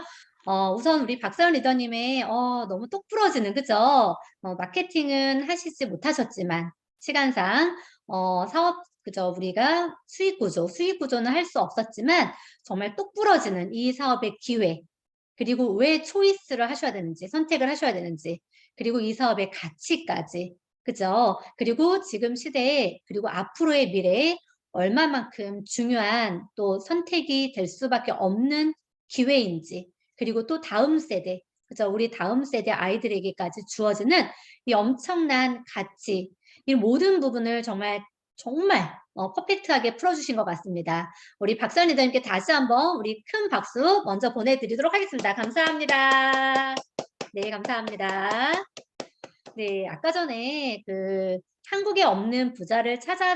우선 우리 박서연 리더님의 너무 똑부러지는, 그죠? 마케팅은 하시지 못하셨지만 시간상 사업, 그죠? 우리가 수익 구조는 할 수 없었지만 정말 똑부러지는 이 사업의 기회, 그리고 왜 초이스를 하셔야 되는지, 선택을 하셔야 되는지, 그리고 이 사업의 가치까지, 그죠? 그리고 지금 시대에, 그리고 앞으로의 미래에 얼마만큼 중요한 또 선택이 될 수밖에 없는 기회인지, 그리고 또 다음 세대, 그죠? 우리 다음 세대 아이들에게까지 주어지는 이 엄청난 가치, 이 모든 부분을 정말 퍼펙트하게 풀어주신 것 같습니다. 우리 박서연 리더님께 다시 한번 우리 큰 박수 먼저 보내드리도록 하겠습니다. 감사합니다. 네, 감사합니다. 네, 아까 전에 그 한국에 없는 부자를 찾아